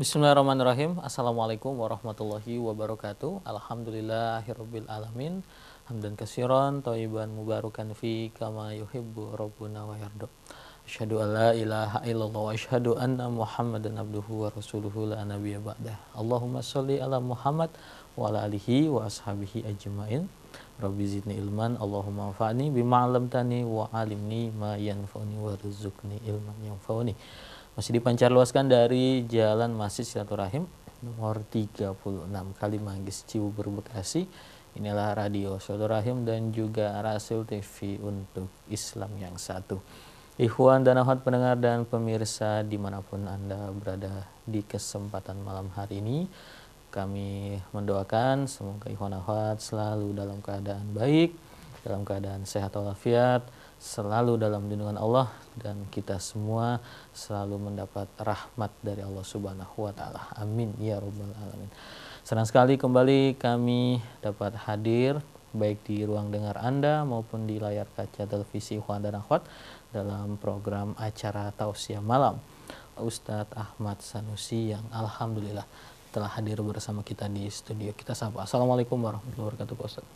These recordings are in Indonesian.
Bismillahirrahmanirrahim. Assalamualaikum warahmatullahi wabarakatuh. Alhamdulillahirabbil alamin. Hamdan katsiran thayyiban mubarakan fi kama yuhibbu rabbuna wa yarda. Asyhadu an la ilaha illallah wa asyhadu anna Muhammadan abduhu wa rasuluhu la nabiyya ba'dah. Allahumma shalli ala Muhammad wa ala alihi wa ashabihi ajmain. Rabbi zidni ilman, Allahumma anfa'ni bima 'allamtani wa 'allimni ma yanfa'uni warzuqni ilman yanfa'uni. Masih dipancarluaskan dari Jalan Masjid Silaturahim nomor 36 Kalimanggis Cibubur Bekasi. Inilah Radio Silaturahim dan juga Rasul TV untuk Islam yang satu. Ikhwan dan akhwat pendengar dan pemirsa dimanapun Anda berada di kesempatan malam hari ini, kami mendoakan semoga ikhwan akhwat selalu dalam keadaan baik, dalam keadaan sehat walafiat, selalu dalam lindungan Allah, dan kita semua selalu mendapat rahmat dari Allah Subhanahu wa taala. Amin ya rabbal alamin. Senang sekali kembali kami dapat hadir baik di ruang dengar Anda maupun di layar kaca televisi ikhwan dan akhwat dalam program acara Tausiah Malam Ustadz Ahmad Sanusi yang alhamdulillah telah hadir bersama kita di studio. Kita sapa. Assalamualaikum warahmatullahi wabarakatuh, Pak Ustadz.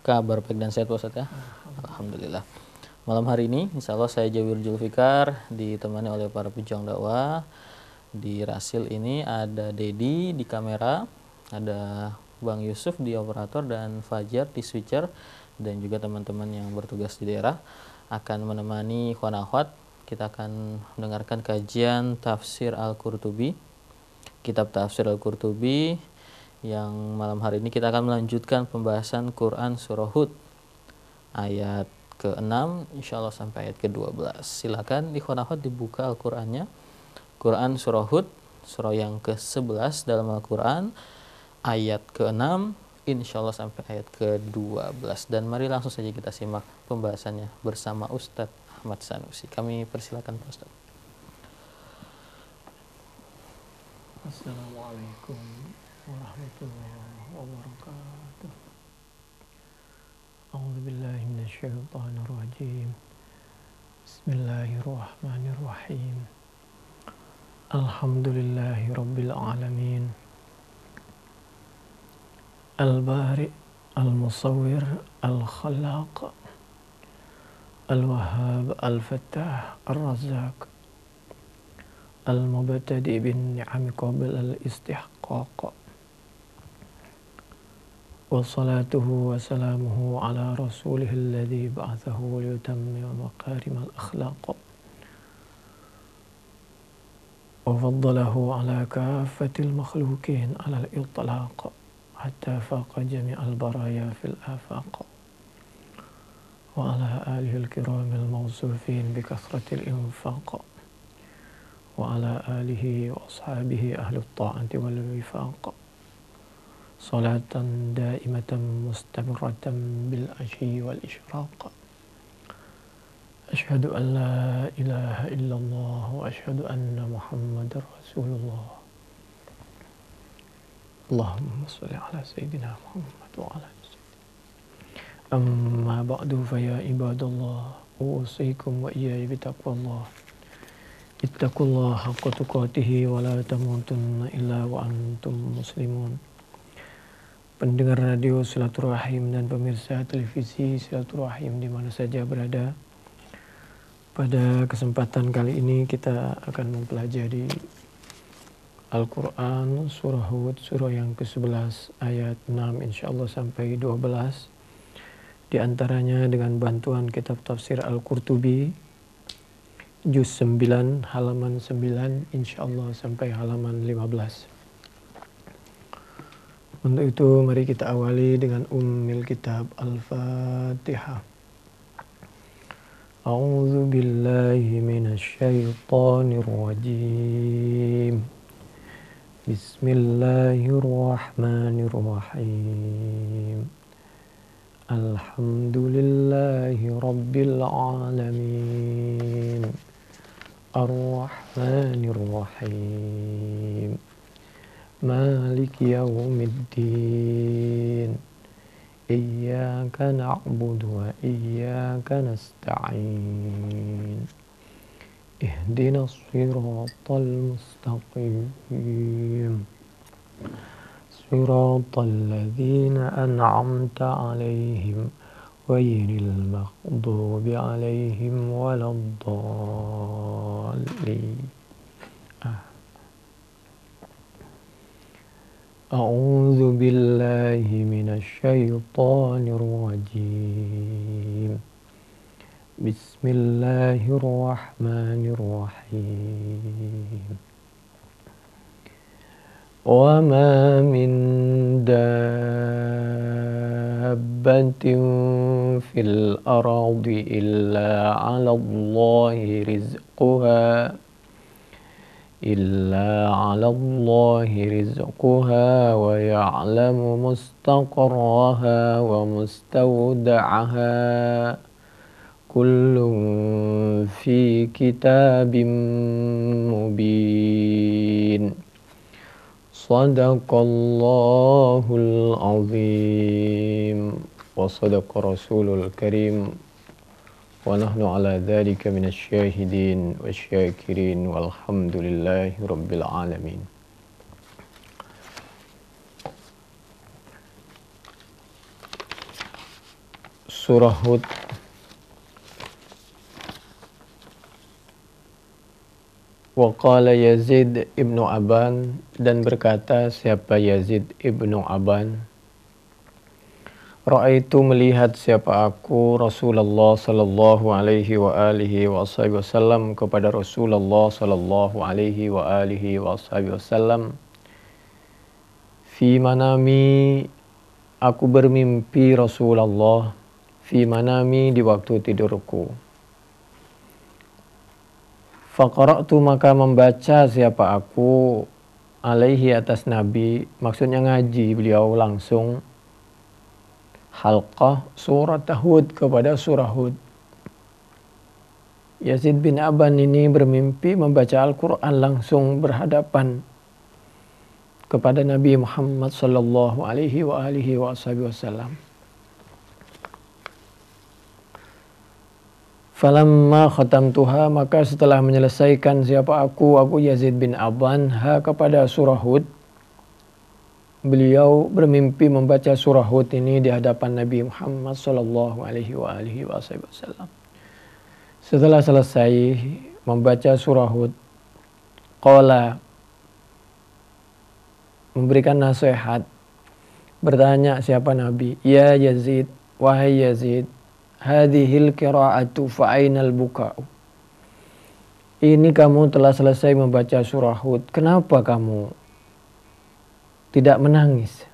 Kabar baik dan sehat Pak Ustadz ya? Alhamdulillah. Malam hari ini insya Allah saya Jawir Julfikar ditemani oleh para pejuang dakwah. Di Rasil ini ada Dedi di kamera, ada Bang Yusuf di operator, dan Fajar di switcher, dan juga teman-teman yang bertugas di daerah akan menemani ikhwan akhwat. Kita akan mendengarkan kajian Tafsir Al-Qurtubi, kitab Tafsir Al-Qurtubi, yang malam hari ini kita akan melanjutkan pembahasan Quran Surah Hud ayat ke-6 insyaallah sampai ayat ke-12. Silakan ikhwan akhwat dibuka Al-Qur'annya. Quran Surah Hud, surah yang ke-11 dalam Al-Qur'an, ayat ke-6 insyaallah sampai ayat ke-12. Dan mari langsung saja kita simak pembahasannya bersama Ustadz Ahmad Sanusi. Kami persilakan Pak Ustadz. Assalamualaikum warahmatullahi wabarakatuh. A'udzu billahi minasyaitonir rajim. Bismillahirrahmanirrahim. Alhamdulillahi rabbil alamin. Al-Bari, Al-Musawwir, Al-Khallaq, Al-Wahhab, Al-Fattah, Ar-Razzaq, Al-Mubtadi bin ni'ami qabl al-istihqaq. وصلاته وسلامه على رسوله الذي بعثه ليتمم مكارم الأخلاق وفضله على كافة المخلوقين على الإطلاق حتى فاق جميع البرايا في الآفاق وعلى آله الكرام الموصوفين بكثرة الإنفاق وعلى آله وأصحابه أهل الطاعة والوفاق صلاة دائمة مستمرة بالعشي والإشراق. أشهد أن لا إله إلا الله وأشهد أن محمد رسول الله. اللهم صل على سيدنا محمد وعلى آله وسلم. أما بعد فيا عباد الله أوصيكم وإياي بتقوى الله. اتقوا الله حق تقاته ولا تموتن إلا وأنتم مسلمون. Pendengar radio Silaturahim dan pemirsa televisi Silaturahim di mana saja berada, pada kesempatan kali ini kita akan mempelajari Al-Quran Surah Hud, surah yang ke-11 ayat 6 insyaallah sampai 12, di antaranya dengan bantuan kitab Tafsir Al-Qurtubi juz 9 halaman 9 insyaallah sampai halaman 15. Untuk itu mari kita awali dengan Ummul Kitab Al-Fatihah. A'udzu billahi minasy syaithanir rajim. Bismillahirrahmanirrahim. Alhamdulillahi rabbil alamin. Ar-Rahmanir Rahim. Maliki yaumiddin. Iyyaka na'budu wa iyyaka nasta'in. اهدنا الصراط المستقيم صراط الذين أنعمت عليهم غير المغضوب عليهم ولا الضالين. أعوذ بالله من الشيطان الرجيم. بسم الله الرحمن الرحيم. وما من دابة في الأرض إلا على الله رزقها ويعلم مستقرها ومستودعها كل في كتاب مبين. صدق الله العظيم وصدق رسول الكريم ونحن على ذلك من الشاهدين والشاكرين والحمد لله رب العالمين. Surah Hud Waqala Yazid ibnu Aban, dan berkata siapa Yazid ibnu Aban, Ra'aitu melihat siapa aku Rasulullah sallallahu alaihi wa alihi wasallam kepada Rasulullah sallallahu alaihi wa alihi wasallam, fi manami, aku bermimpi Rasulullah, fi manami, di waktu tidurku. Faqara'tu, maka membaca siapa aku, alaihi, atas Nabi, maksudnya ngaji beliau langsung, halqah surat Hud, kepada surah Hud. Yazid bin Aban ini bermimpi membaca Al-Quran langsung berhadapan kepada Nabi Muhammad sallallahu alaihi wa alihi wasallam. Falamma khatamtuha, maka setelah menyelesaikan siapa aku Yazid bin Aban, kepada surah Hud, beliau bermimpi membaca surah Hud ini di hadapan Nabi Muhammad sallallahu alaihi wasallam. Setelah selesai membaca surah Hud, qala, memberikan nasihat, bertanya siapa Nabi, ya Yazid, wahai Yazid, hadhil qira'atu fa'ainal buka'u. Ini kamu telah selesai membaca surah Hud, kenapa kamu tidak menangis?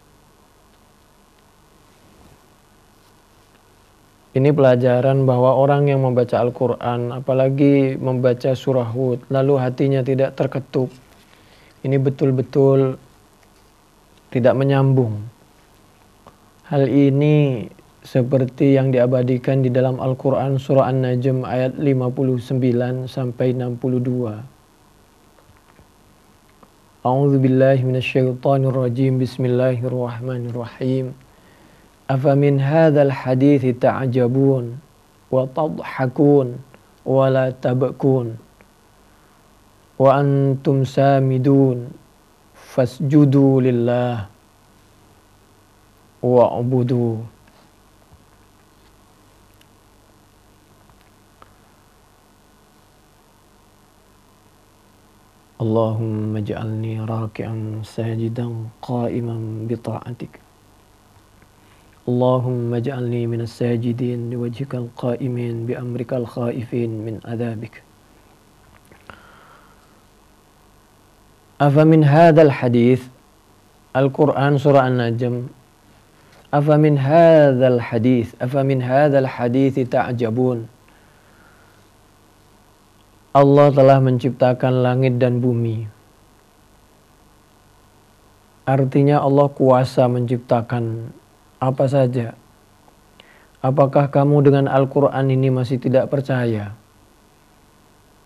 Ini pelajaran bahwa orang yang membaca Al-Quran, apalagi membaca surah Hud, lalu hatinya tidak terketuk, ini betul-betul tidak menyambung. Hal ini seperti yang diabadikan di dalam Al-Quran surah An-Najm ayat 59 sampai 62. A'udzu billahi minasyaitonir rajim. Bismillahirrahmanirrahim. Afamin hadzal hadithi ta'jabun wa tadhakun wa la tabkun wa antum samidun fasjudu lillah wa'budu. Allahumma ja'alni raki'an sajidan qa'iman bi ta'atik. Allahumma ja'alni minas sajidin liwajhikal qa'imin bi amrikal khaifin min adzabik. Afa min hadzal hadits, Al-Quran surah An-Najm, afa min hadzal hadits ta'jabun. Allah telah menciptakan langit dan bumi. Artinya Allah kuasa menciptakan apa saja. Apakah kamu dengan Al-Quran ini masih tidak percaya?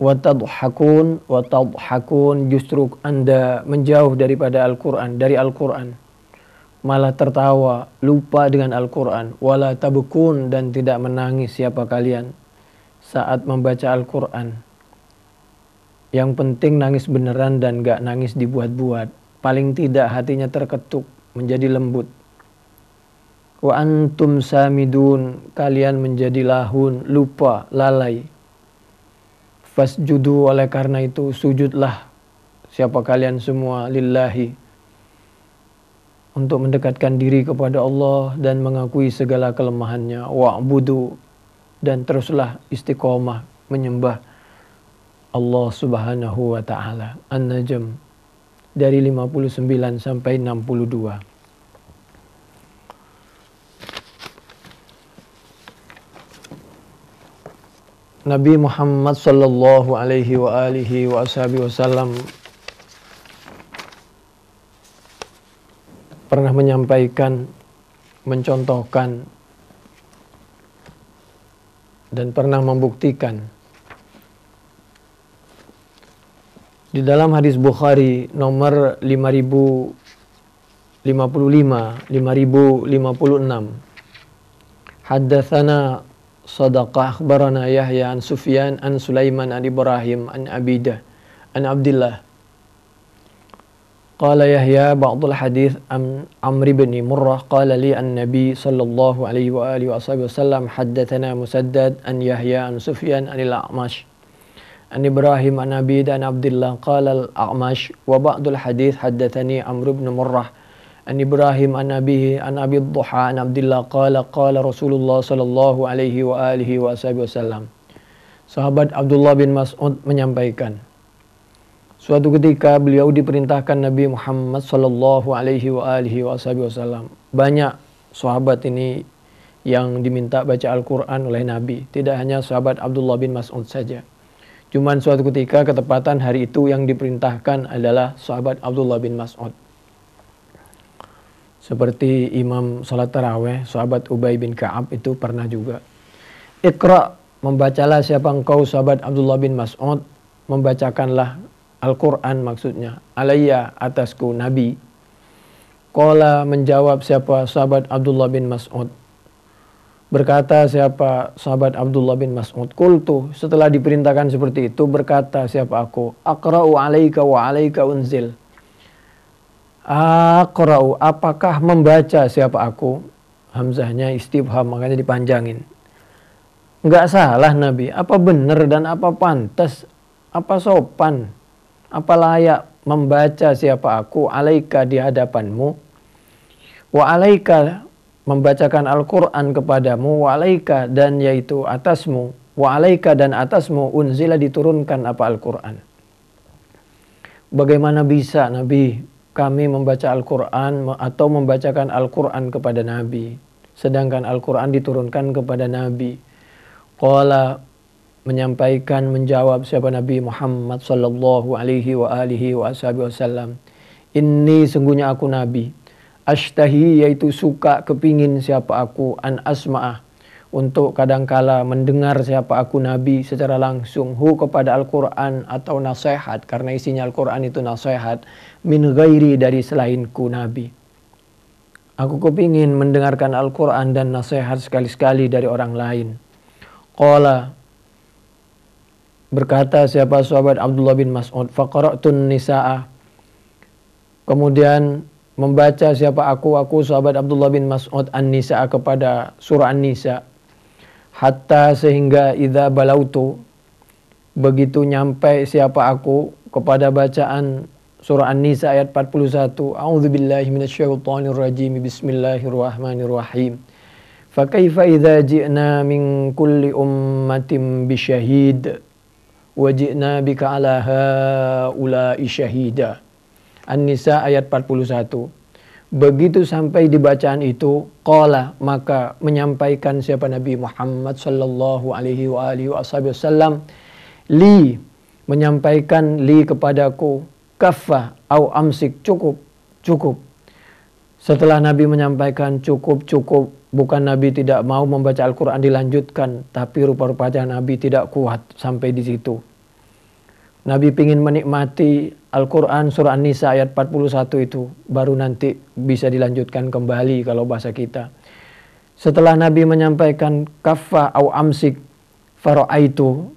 Wa tadhakun, justru Anda menjauh daripada Al-Quran, dari Al-Quran. Malah tertawa, lupa dengan Al-Quran. Wala tabkun, dan tidak menangis siapa kalian saat membaca Al-Quran. Yang penting nangis beneran dan gak nangis dibuat-buat. Paling tidak hatinya terketuk, menjadi lembut. Wa antum samidun, kalian menjadi lahun, lupa, lalai. Fasjudu, oleh karena itu sujudlah siapa kalian semua lillahi, untuk mendekatkan diri kepada Allah dan mengakui segala kelemahannya. Wa'budu, dan teruslah istiqomah menyembah Allah Subhanahu wa taala. An-Najm dari 59 sampai 62. Nabi Muhammad sallallahu alaihi wa alihi wa ashabihi wasallam pernah menyampaikan, mencontohkan, dan pernah membuktikan di dalam hadis Bukhari nomor 5055, 5056. Haddatsana Sadaqah akhbarana Yahya an Sufyan an Sulaiman an Ibrahim an Abidah an Abdullah. Qala Yahya ba'dul hadith Amr ibn Murrah qala li an-nabi sallallahu alaihi wa alihi wasallam haddatsana Musaddad an Yahya an Sufyan an al-A'mash an Ibrahim an Abidah an Abdullah qala al-A'mash wa ba'dul hadith haddatsani Amr ibn Murrah an Ibrahim an Abihi an Abi Dhuha an Abdullah qala Rasulullah sallallahu alaihi wa alihi wasallam. Sahabat Abdullah bin Mas'ud menyampaikan, suatu ketika beliau diperintahkan Nabi Muhammad sallallahu alaihi wa alihi wasallam. Banyak sahabat ini yang diminta baca Al-Qur'an oleh Nabi, tidak hanya sahabat Abdullah bin Mas'ud saja. Cuman suatu ketika ketepatan hari itu yang diperintahkan adalah sahabat Abdullah bin Mas'ud. Seperti imam salat tarawih, sahabat Ubay bin Ka'ab itu pernah juga. Iqra, membacalah siapa engkau sahabat Abdullah bin Mas'ud, membacakanlah Al-Quran maksudnya. Alayya, atasku, Nabi. Qala, menjawab siapa sahabat Abdullah bin Mas'ud. Berkata siapa sahabat Abdullah bin Mas'ud. Qultu, setelah diperintahkan seperti itu, berkata siapa aku. Aqra'u alaika wa alaika unzil. Aqra'u, apakah membaca siapa aku? Hamzahnya istifham, makanya dipanjangin. Enggak salah Nabi, apa benar dan apa pantas, apa sopan, apa layak membaca siapa aku alaika di hadapanmu, wa alaika membacakan Al-Quran kepadamu, wa alaika dan yaitu atasmu, wa alaika dan atasmu unzila diturunkan apa Al-Quran. Bagaimana bisa Nabi kami membaca Al-Quran atau membacakan Al-Quran kepada Nabi, sedangkan Al-Quran diturunkan kepada Nabi? Qala, menyampaikan, menjawab siapa Nabi Muhammad sallallahu alaihi wa alihi wasallam. Inni, sungguhnya aku Nabi. Ashtahi, yaitu suka, kepingin siapa aku, an asma'ah, untuk kadangkala mendengar siapa aku Nabi secara langsung, kepada Al-Quran atau nasihat, karena isinya Al-Quran itu nasihat, min ghairi, dari selainku Nabi. Aku kepingin mendengarkan Al-Quran dan nasihat sekali-sekali dari orang lain. Qala, berkata siapa sahabat Abdullah bin Mas'ud, faqara'tun nisa'a, kemudian membaca siapa aku sahabat Abdullah bin Mas'ud an-nisa'a, kepada surah An-Nisa. Hatta, sehingga idza balautu, begitu nyampe siapa aku kepada bacaan surah An-Nisa ayat 41. A'udzubillahi minasyaitonir rajim. Bismillahirrahmanirrahim. Fa kaifa idza ji'na min kulli ummatin bisyahid wa ji'na bika ala haula'i syahida. An-Nisa ayat 41. Begitu sampai di bacaan itu, qala, maka menyampaikan siapa Nabi Muhammad sallallahu alaihi wa alihi wasallam, li, menyampaikan li kepadaku, kaffa au amsik, cukup. Setelah Nabi menyampaikan cukup, bukan Nabi tidak mau membaca Al-Quran dilanjutkan, tapi rupa-rupanya Nabi tidak kuat sampai di situ. Nabi ingin menikmati Al-Quran surah An-Nisa ayat 41 itu, baru nanti bisa dilanjutkan kembali kalau bahasa kita. Setelah Nabi menyampaikan kaffa au amsik, fara'aitu,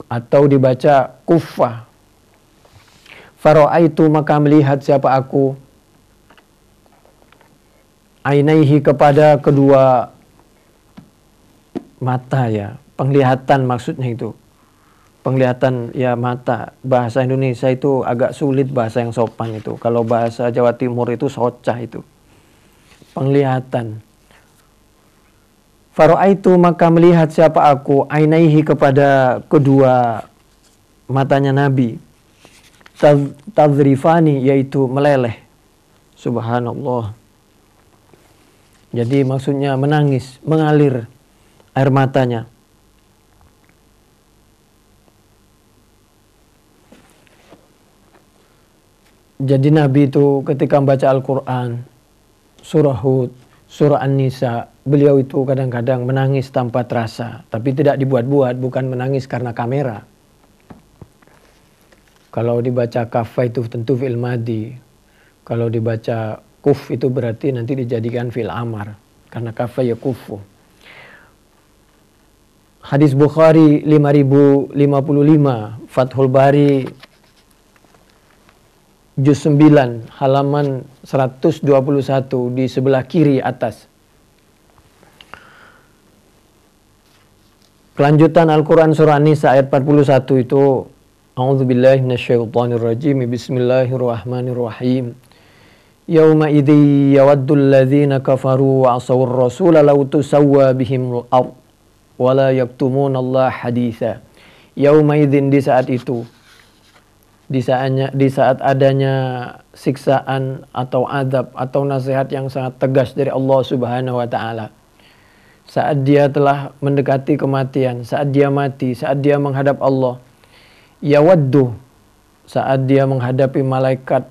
atau dibaca kuffah. Fara'aitu, maka melihat siapa aku, ainaihi, kepada kedua mata ya, penglihatan maksudnya itu. Penglihatan ya mata. Bahasa Indonesia itu agak sulit bahasa yang sopan itu. Kalau bahasa Jawa Timur itu socah itu. Penglihatan. Fara'aitu, maka melihat siapa aku, ainaihi, kepada kedua matanya Nabi. Tadrifani, yaitu meleleh. Subhanallah. Jadi maksudnya menangis, mengalir air matanya. Jadi Nabi itu ketika membaca Al-Quran, surah Hud, surah An-Nisa, beliau itu kadang-kadang menangis tanpa terasa. Tapi tidak dibuat-buat, bukan menangis karena kamera. Kalau dibaca kafa itu tentu fi'il madi. Kalau dibaca kuf itu berarti nanti dijadikan fi'il amar. Karena kafa ya kufu. Hadis Bukhari 5055, Fathul Bari Juz 9 halaman 121 di sebelah kiri atas. Kelanjutan Al-Quran surah An-Nisa ayat 41 itu, A'udzubillahi minasyaitonirrajim, Bismillahirrahmanirrahim. Yauma idzi yawaddul ladzina kafaru wa 'asawur rasula law tusawwa bihimul ard wa la yaktumunallah haditsa. Yauma idzin, di saat itu, di saat adanya siksaan atau adab atau nasihat yang sangat tegas dari Allah Subhanahu wa taala. Saat dia telah mendekati kematian, saat dia mati, saat dia menghadap Allah. Yawaddu, saat dia menghadapi malaikat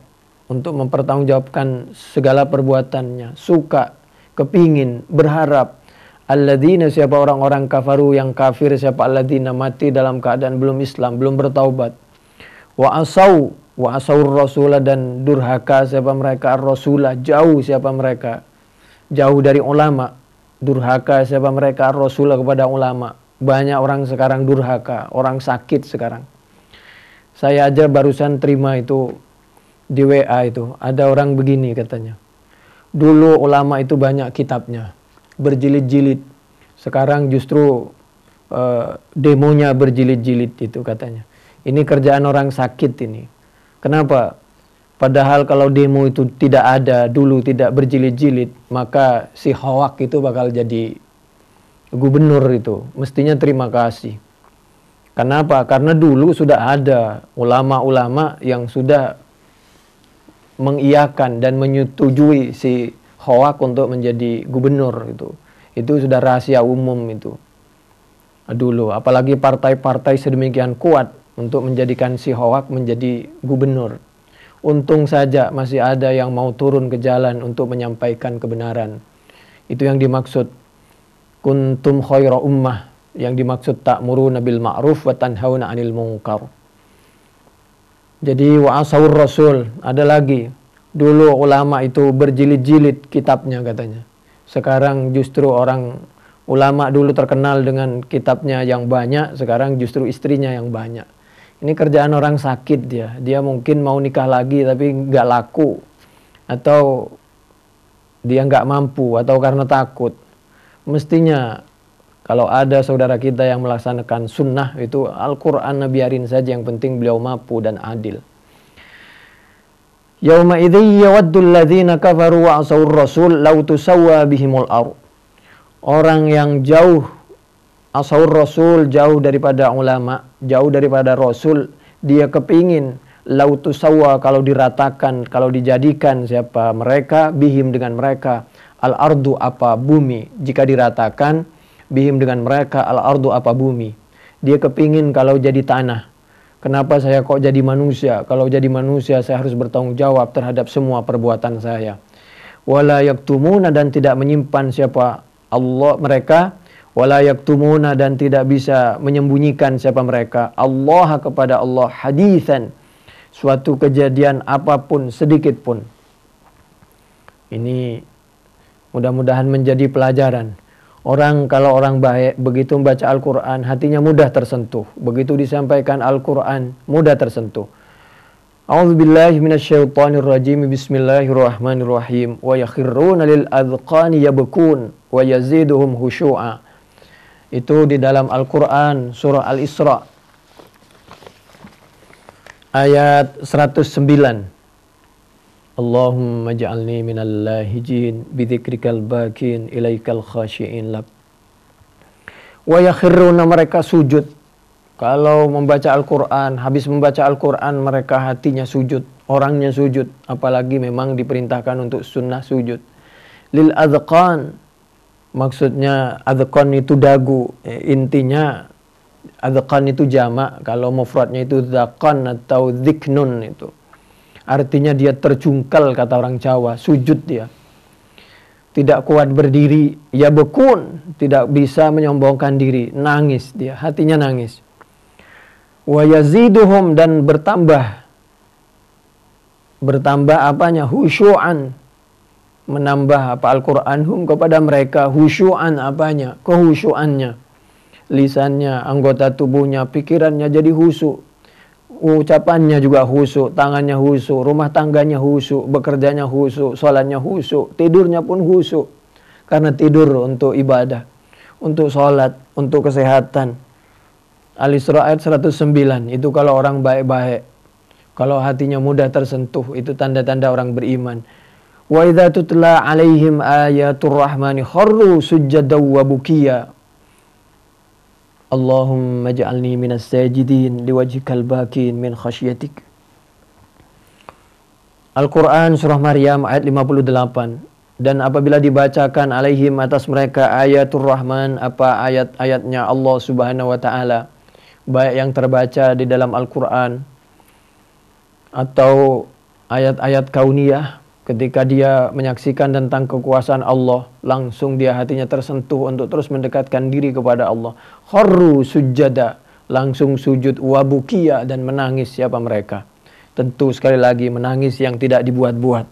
untuk mempertanggungjawabkan segala perbuatannya, suka, kepingin, berharap. Alladzina, siapa orang-orang kafaru yang kafir, siapa alladzina mati dalam keadaan belum Islam, belum bertaubat. Wa asawur rasulah, dan durhaka siapa mereka, ar-rasulah, jauh siapa mereka, jauh dari ulama. Durhaka siapa mereka, ar-rasulah, kepada ulama. Banyak orang sekarang durhaka, orang sakit sekarang. Saya aja barusan terima itu di WA itu, ada orang begini katanya. Dulu ulama itu banyak kitabnya, berjilid-jilid. Sekarang justru demonya berjilid-jilid itu katanya. Ini kerjaan orang sakit ini. Kenapa? Padahal kalau demo itu tidak ada dulu, tidak berjilid-jilid, maka si Hoak itu bakal jadi gubernur itu. Mestinya terima kasih. Kenapa? Karena dulu sudah ada ulama-ulama yang sudah mengiyakan dan menyetujui si Hoak untuk menjadi gubernur itu. Itu sudah rahasia umum itu. Dulu, apalagi partai-partai sedemikian kuat untuk menjadikan si Hoak menjadi gubernur. Untung saja masih ada yang mau turun ke jalan untuk menyampaikan kebenaran. Itu yang dimaksud kuntum khaira ummah, yang dimaksud ta'muruna bil ma'ruf wa tanhauna 'anil munkar. Jadi wa asawur rasul, ada lagi. Dulu ulama itu berjilid-jilid kitabnya katanya. Sekarang justru ulama dulu terkenal dengan kitabnya yang banyak, sekarang justru istrinya yang banyak. Ini kerjaan orang sakit dia. Dia mungkin mau nikah lagi tapi nggak laku. Atau dia nggak mampu atau karena takut. Mestinya kalau ada saudara kita yang melaksanakan sunnah itu Al-Quran, biarin saja, yang penting beliau mampu dan adil. Yauma idzi yawaddul ladzina kafaru wa 'asawur rasul law tusawwa bihimul ard. Orang yang jauh asawur rasul, jauh daripada ulama, jauh daripada rasul, dia kepingin lau tusawwa, kalau diratakan, kalau dijadikan siapa mereka, bihim dengan mereka, al ardu apa bumi, jika diratakan bihim dengan mereka, al ardu apa bumi. Dia kepingin kalau jadi tanah. Kenapa saya kok jadi manusia? Kalau jadi manusia saya harus bertanggung jawab terhadap semua perbuatan saya. Wala yaktumuna, dan tidak menyimpan siapa Allah mereka, wala yaktumuna, dan tidak bisa menyembunyikan siapa mereka, Allah kepada Allah, haditsan, suatu kejadian apapun, sedikit pun. Ini mudah-mudahan menjadi pelajaran. Kalau orang baik, begitu membaca Al-Quran, hatinya mudah tersentuh. Begitu disampaikan Al-Quran, mudah tersentuh. A'udzubillahi minasyaitonirrajim. Bismillahirrahmanirrahim. Wa yakhirruna lil adqani yabkun wa yaziduhum khusyu'a. Itu di dalam Al-Quran, surah Al-Isra, ayat 109. Allahumma ja'alni minal lahijin bidzikrikal bakin ilaikal khasyi'in lak. Wa yakhirruna, mereka sujud. Kalau membaca Al-Quran, habis membaca Al-Quran mereka hatinya sujud, orangnya sujud. Apalagi memang diperintahkan untuk sunnah sujud. Lil adqan, maksudnya adqan itu dagu. Intinya adqan itu jamak, kalau mufradnya itu dzaqan atau dziknun itu. Artinya dia terjungkal, kata orang Jawa, sujud dia. Tidak kuat berdiri, ya bekun, tidak bisa menyombongkan diri, nangis dia, hatinya nangis. Wa yaziduhum, dan bertambah apanya? Khusyu'an, menambah apa Al-Quran hum kepada mereka, khusyu'an apanya? Kehusyu'annya, lisannya, anggota tubuhnya, pikirannya jadi khusyuk. Ucapannya juga khusyuk, tangannya khusyuk, rumah tangganya khusyuk, bekerjanya khusyuk, sholatnya khusyuk, tidurnya pun khusyuk. Karena tidur untuk ibadah, untuk sholat, untuk kesehatan. Al-Isra ayat 109, itu kalau orang baik-baik. Kalau hatinya mudah tersentuh, itu tanda-tanda orang beriman. Wa idza tutla alaihim ayatur rahmani kharru sujjadaw wa bukiya. Allahumma ja'alni minas sajidin liwajhikal bakin min khasyatik. Al-Quran surah Maryam ayat 58. Dan apabila dibacakan alaihim, atas mereka, ayatul rahman, apa ayat-ayatnya Allah subhanahu wa ta'ala, baik yang terbaca di dalam Al-Quran atau ayat-ayat kauniyah, ketika dia menyaksikan tentang kekuasaan Allah, langsung dia hatinya tersentuh untuk terus mendekatkan diri kepada Allah. Kharru sujada, langsung sujud, wabukia, dan menangis. Siapa mereka? Tentu sekali lagi menangis yang tidak dibuat-buat.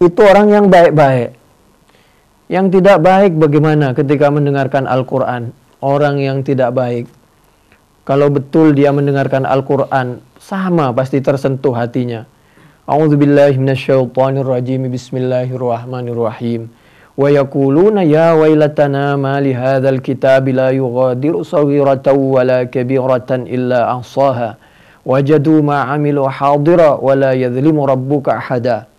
Itu orang yang baik-baik. Yang tidak baik bagaimana ketika mendengarkan Al-Quran? Orang yang tidak baik, kalau betul dia mendengarkan Al-Quran, sama pasti tersentuh hatinya. A'udzubillahi minasyaitonirrajim. Bismillahirrahmanirrahim. Wa yaquluna ya wailatana ma li hadzal kitabi la yughadiru saghiratan wala kabiratan illa ahsaha wajadu ma 'amilu hadira wa la yadhlimu rabbuka ahada.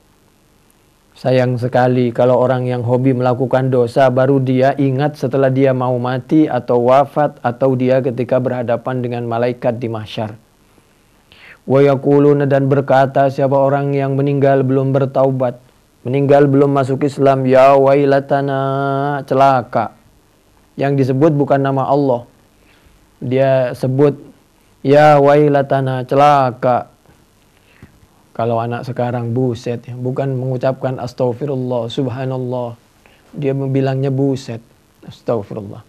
Sayang sekali kalau orang yang hobi melakukan dosa baru dia ingat setelah dia mau mati atau wafat atau dia ketika berhadapan dengan malaikat di mahsyar. Wa yaquluna, dan berkata siapa orang yang meninggal belum bertaubat, meninggal belum masuk Islam, ya wailatana, celaka. Yang disebut bukan nama Allah, dia sebut ya wailatana, celaka. Kalau anak sekarang buset ya, bukan mengucapkan astagfirullah, subhanallah, dia bilangnya buset, astagfirullah.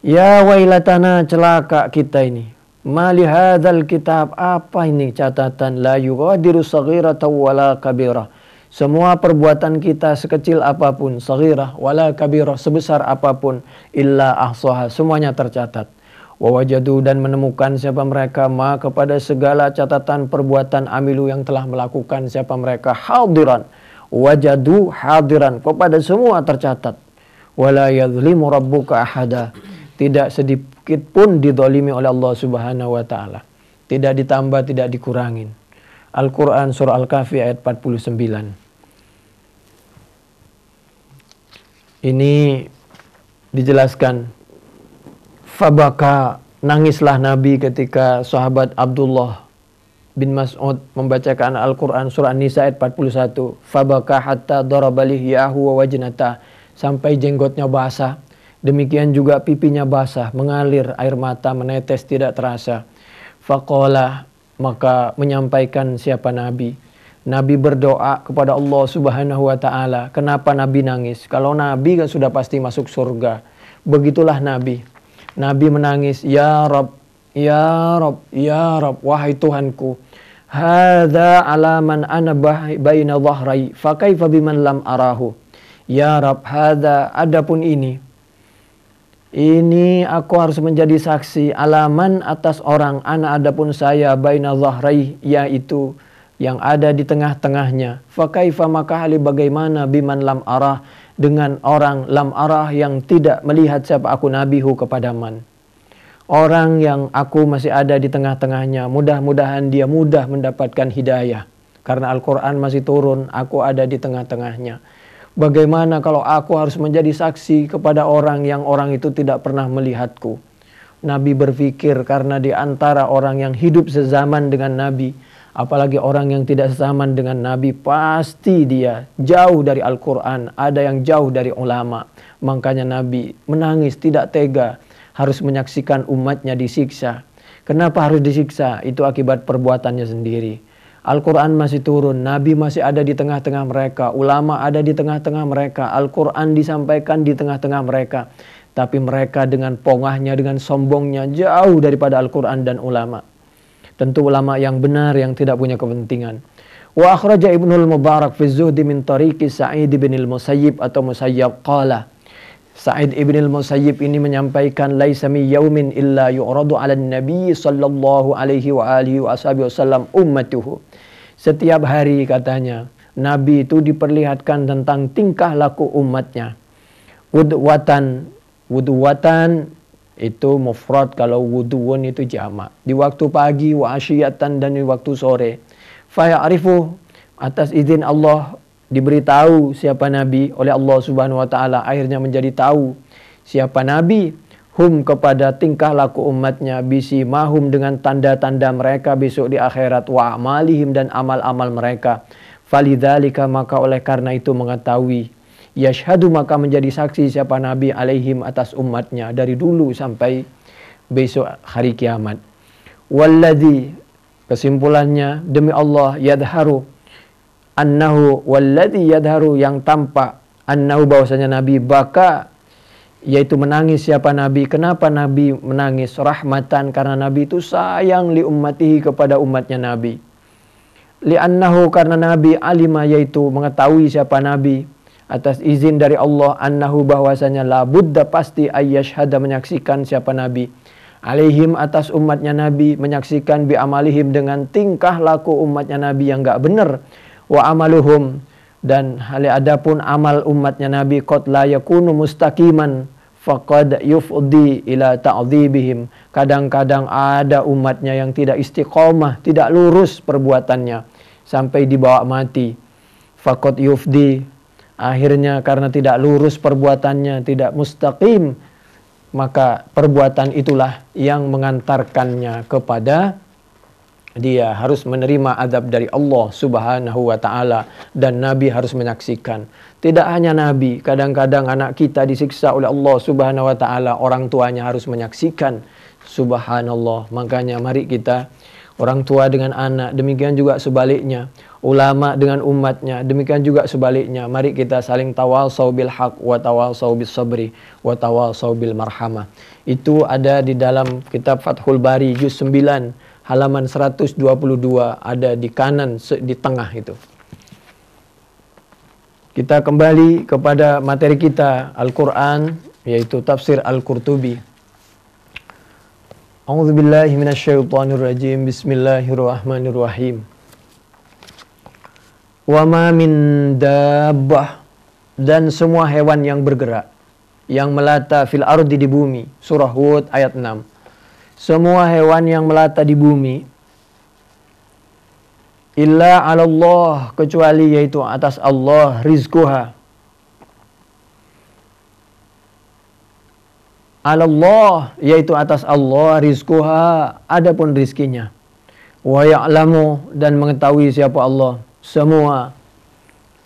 Ya wailatana, celaka kita ini. Mali hadzal kitab, apa ini catatan? La yughadiru saghiratan wala kabirah. Semua perbuatan kita sekecil apapun, saghirah wala kabirah, sebesar apapun, illa ahsaha, semuanya tercatat. Wa wajadu, dan menemukan siapa mereka, ma, kepada segala catatan perbuatan amilu yang telah melakukan siapa mereka, hadiran. Wajadu hadiran, kepada semua tercatat. Wala yadhlimu rabbuka ahada, tidak sedikit pun didolimi oleh Allah subhanahu wa ta'ala. Tidak ditambah, tidak dikurangin. Al-Quran surah Al-Kahfi ayat 49. Ini dijelaskan. Fabaka, nangislah Nabi ketika sahabat Abdullah bin Mas'ud membacakan Al-Quran surah An-Nisa ayat 41. Fabaka hatta darabalih yahu wa wajnata, sampai jenggotnya basah. Demikian juga pipinya basah, mengalir air mata, menetes tidak terasa. Faqala, maka menyampaikan siapa Nabi. Nabi berdoa kepada Allah subhanahu wa ta'ala. Kenapa Nabi nangis? Kalau Nabi kan sudah pasti masuk surga. Begitulah Nabi. Nabi menangis, ya Rabb, ya Rabb, ya Rabb, wahai Tuhanku. Hadza alaman ana baina dhahrai, fa kaifa biman lam arahu. Ya Rab, hadza, adapun ini aku harus menjadi saksi alaman atas orang, ana adapun saya baina dhahrai, yaitu yang ada di tengah-tengahnya. Fa kaifa, maka hali bagaimana, biman lam arah, dengan orang lam arah yang tidak melihat siapa aku nabihu kepada man. Orang yang aku masih ada di tengah-tengahnya, mudah-mudahan dia mudah mendapatkan hidayah. Karena Al-Quran masih turun, aku ada di tengah-tengahnya. Bagaimana kalau aku harus menjadi saksi kepada orang yang orang itu tidak pernah melihatku? Nabi berpikir, karena di antara orang yang hidup sezaman dengan Nabi, apalagi orang yang tidak sezaman dengan Nabi, pasti dia jauh dari Al-Quran, ada yang jauh dari ulama. Makanya Nabi menangis, tidak tega, harus menyaksikan umatnya disiksa. Kenapa harus disiksa? Itu akibat perbuatannya sendiri. Al-Quran masih turun, Nabi masih ada di tengah-tengah mereka, ulama ada di tengah-tengah mereka, Al-Quran disampaikan di tengah-tengah mereka. Tapi mereka dengan pongahnya, dengan sombongnya jauh daripada Al-Quran dan ulama. Tentu ulama yang benar, yang tidak punya kepentingan. Wa akhraja Ibnul Mubarak fi zuhdi min tariqi Sa'id bin al-Musayyib atau Musayyab qala. Sa'id ibn al-Musayyib ini menyampaikan, laisa mi yaumin illa yu'radu 'ala an-nabi sallallahu alaihi wa alihi wasallam ummatuhu. Setiap hari, katanya, Nabi itu diperlihatkan tentang tingkah laku umatnya. Wudwatan itu mufrad, kalau wuduun itu jamak. Di waktu pagi, wa asyiyatan, dan di waktu sore. Fa ya'rifu, atas izin Allah diberitahu siapa Nabi oleh Allah Subhanahu wa taala, akhirnya menjadi tahu siapa Nabi, hum, kepada tingkah laku umatnya, bisi mahum, dengan tanda-tanda mereka besok di akhirat, wa amalihim, dan amal-amal mereka. Falidzalika, maka oleh karena itu mengetahui, yashhadu, maka menjadi saksi siapa Nabi alaihim, atas umatnya, dari dulu sampai besok hari kiamat. Walladzi, kesimpulannya, demi Allah, yadharu, annahu, walladzi yadharu, yang tampak, annahu, bahwasanya Nabi baka, yaitu menangis siapa Nabi. Kenapa Nabi menangis? Rahmatan, karena Nabi itu sayang li ummatihi, kepada umatnya Nabi. Li'annahu, karena Nabi alima, yaitu mengetahui siapa Nabi atas izin dari Allah, annahu, bahwasanya la budda, pasti, ayyashhada, menyaksikan siapa Nabi, alaihim, atas umatnya Nabi, menyaksikan bi amalihim, dengan tingkah laku umatnya Nabi yang enggak benar. Wa amaluhum, dan hal adapun amal umatnya Nabi, qad la yakunu mustaqiman faqad yufdi ila ta'dzibihim. Kadang-kadang ada umatnya yang tidak istiqomah, tidak lurus perbuatannya sampai dibawa mati. Faqad yufdi, akhirnya karena tidak lurus perbuatannya, tidak mustaqim, maka perbuatan itulah yang mengantarkannya kepada dia harus menerima azab dari Allah Subhanahu wa ta'ala, dan Nabi harus menyaksikan. Tidak hanya Nabi, kadang-kadang anak kita disiksa oleh Allah Subhanahu wa ta'ala, orang tuanya harus menyaksikan. Subhanallah. Makanya mari kita, orang tua dengan anak, demikian juga sebaliknya, ulama dengan umatnya, demikian juga sebaliknya. Mari kita saling tawasau bil haq wa tawasau bis sabri wa tawasau bil marhamah. Itu ada di dalam kitab Fathul Bari juz 9 halaman 122, ada di kanan, di tengah itu. Kita kembali kepada materi kita, Al-Quran, yaitu tafsir Al-Qurtubi. A'udzubillahi minasyaitonirrajim. Bismillahirrahmanirrahim. Wa ma min dabbah, dan semua hewan yang bergerak, yang melata, fil ardi, di bumi. Surah Hud ayat 6. Semua hewan yang melata di bumi, illa 'ala Allah, kecuali yaitu atas Allah, rizquha. 'Ala Allah, yaitu atas Allah, rizquha, adapun rizkinya. Wa ya'lamu, dan mengetahui siapa Allah, semua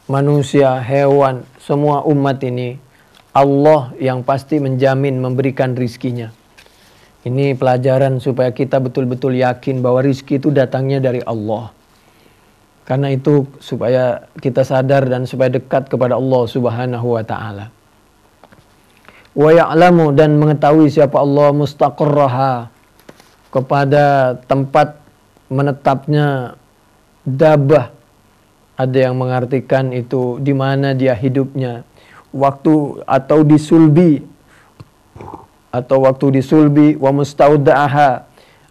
manusia, hewan, semua umat ini, Allah yang pasti menjamin memberikan rizkinya. Ini pelajaran supaya kita betul-betul yakin bahwa rizki itu datangnya dari Allah. Karena itu supaya kita sadar dan supaya dekat kepada Allah Subhanahu wa ta'ala. Wa ya'lamu, dan mengetahui siapa Allah, mustaqarraha, kepada tempat menetapnya dabbah. Ada yang mengartikan itu di mana dia hidupnya. waktu atau disulbi, wa mustaudaaha,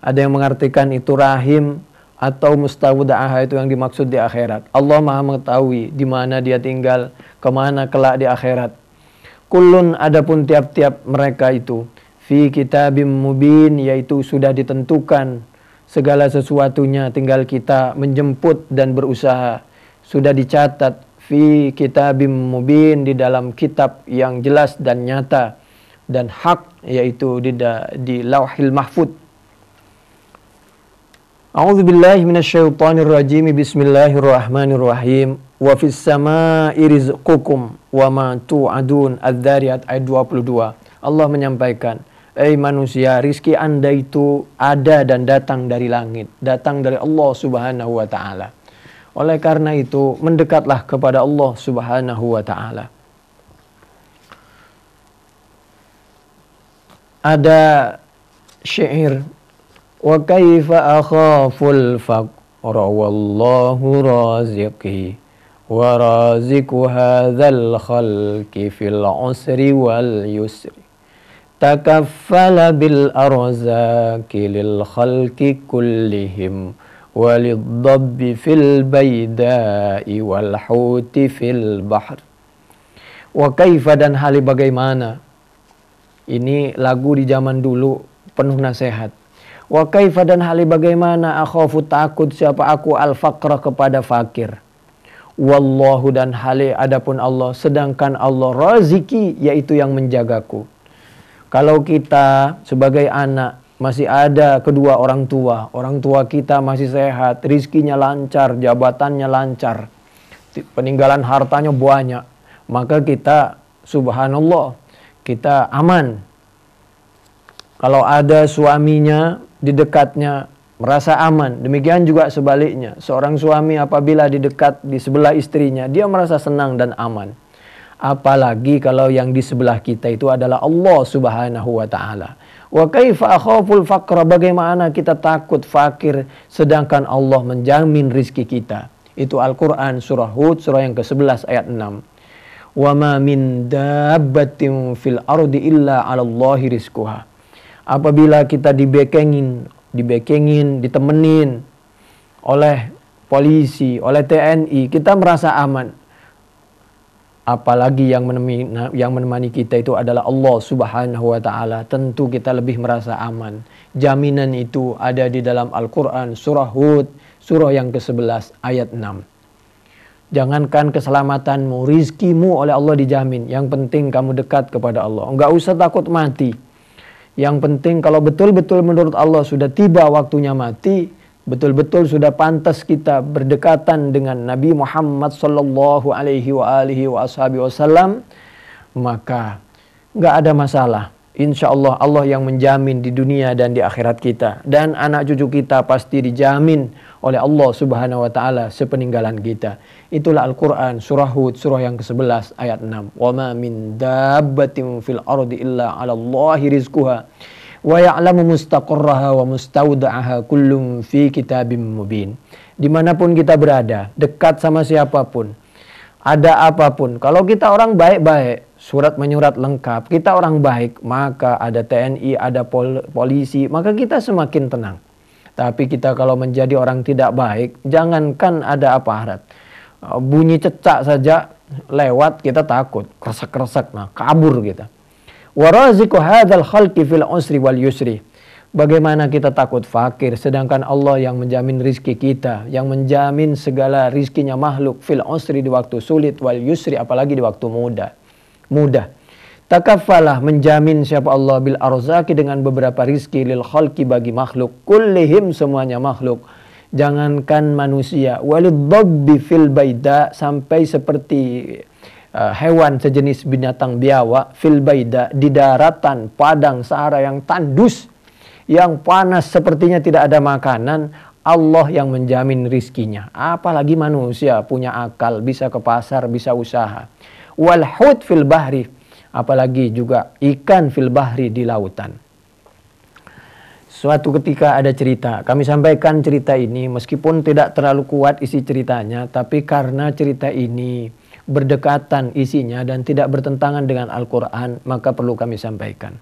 ada yang mengartikan itu rahim, atau mustaudaaha itu yang dimaksud di akhirat. Allah Maha mengetahui di mana dia tinggal, kemana kelak di akhirat. Kullun, adapun tiap-tiap mereka itu, fi kitabim mubin, yaitu sudah ditentukan segala sesuatunya, tinggal kita menjemput dan berusaha. Sudah dicatat fi kitabim mubin, di dalam kitab yang jelas dan nyata dan hak, yaitu di lauhil mahfud. A'udzubillahi minasyaitonirrajim. Bismillahirrahmanirrahim. Wa fis samaa'i rizqukum wa ma tu'adun. Adz-Dzariyat ayat 22. Allah menyampaikan, manusia, rizki Anda itu ada dan datang dari langit, datang dari Allah Subhanahu wa taala. Oleh karena itu, mendekatlah kepada Allah Subhanahu wa taala. Ada syair, wa kaifa akhaful faqra wallahu raziqi wa raziqu hadzal khalqi fil usri wal yusri takaffala bil arzaqi lil khalqi kullihim walidhabbi fil baydai wal huti fil bahr. Wa kaifa, dan hal bagaimana. Ini lagu di zaman dulu penuh nasihat. Wa kaifa, dan hal bagaimana, akhafu, takut siapa aku, al-faqra, kepada fakir. Wallahu, dan hal adapun Allah, sedangkan Allah raziki, yaitu yang menjagaku. Kalau kita sebagai anak masih ada kedua orang tua kita masih sehat, rizkinya lancar, jabatannya lancar, peninggalan hartanya banyak, maka kita subhanallah, kita aman. Kalau ada suaminya di dekatnya merasa aman, demikian juga sebaliknya. Seorang suami apabila di sebelah istrinya, dia merasa senang dan aman. Apalagi kalau yang di sebelah kita itu adalah Allah Subhanahu wa taala. Wa kaifa akhaful faqra, bagaimana kita takut fakir sedangkan Allah menjamin rizki kita. Itu Al-Qur'an surah Hud surah yang ke-11 ayat 6. Wa ma min dabbatin fil ardi illa 'alallahi rizquha. Apabila kita dibekengin, ditemenin oleh polisi, oleh TNI, kita merasa aman. Apalagi yang menemani kita itu adalah Allah Subhanahu wa taala, tentu kita lebih merasa aman. Jaminan itu ada di dalam Al-Qur'an surah Hud surah yang ke-11 ayat 6. Jangankan keselamatanmu, rizkimu oleh Allah dijamin. Yang penting kamu dekat kepada Allah. Enggak usah takut mati. Yang penting kalau betul-betul menurut Allah sudah tiba waktunya mati, betul-betul sudah pantas kita berdekatan dengan Nabi Muhammad sallallahu alaihi wasallam, maka enggak ada masalah. Insya Allah, Allah yang menjamin di dunia dan di akhirat kita. Dan anak cucu kita pasti dijamin oleh Allah Subhanahu wa taala sepeninggalan kita. Itulah Al-Qur'an surah Hud surah yang ke-11 ayat 6. Wa ma min dabbatin fil ardi illa 'alallahi rizquha wa ya'lamu mustaqarraha wa mustauda'aha kullum fi kitabim mubin. Dimanapun kita berada, dekat sama siapapun, ada apapun, kalau kita orang baik-baik, surat menyurat lengkap, kita orang baik, maka ada TNI, ada polisi, maka kita semakin tenang. Tapi kita kalau menjadi orang tidak baik, jangankan ada aparat, bunyi cecak saja lewat kita takut, kresek-kresek, nah kabur kita. Wa raziqu hadzal khalqi fil usri wal yusri. Bagaimana kita takut fakir sedangkan Allah yang menjamin rizki kita, yang menjamin segala rizkinya makhluk, fil usri di waktu sulit, wal yusri apalagi di waktu mudah. Takaffalah menjamin siapa Allah bil arzaki dengan beberapa rizki lil khalqi bagi makhluk, kullihim semuanya makhluk. Jangankan manusia, walidhabbi fil baida, sampai seperti hewan sejenis binatang biawak, fil baida di daratan padang Sahara yang tandus, yang panas sepertinya tidak ada makanan, Allah yang menjamin rizkinya. Apalagi manusia punya akal, bisa ke pasar, bisa usaha. Wal hut fil bahri, apalagi juga ikan fil bahri di lautan. Suatu ketika ada cerita, kami sampaikan cerita ini meskipun tidak terlalu kuat isi ceritanya, tapi karena cerita ini berdekatan isinya dan tidak bertentangan dengan Al-Quran, maka perlu kami sampaikan.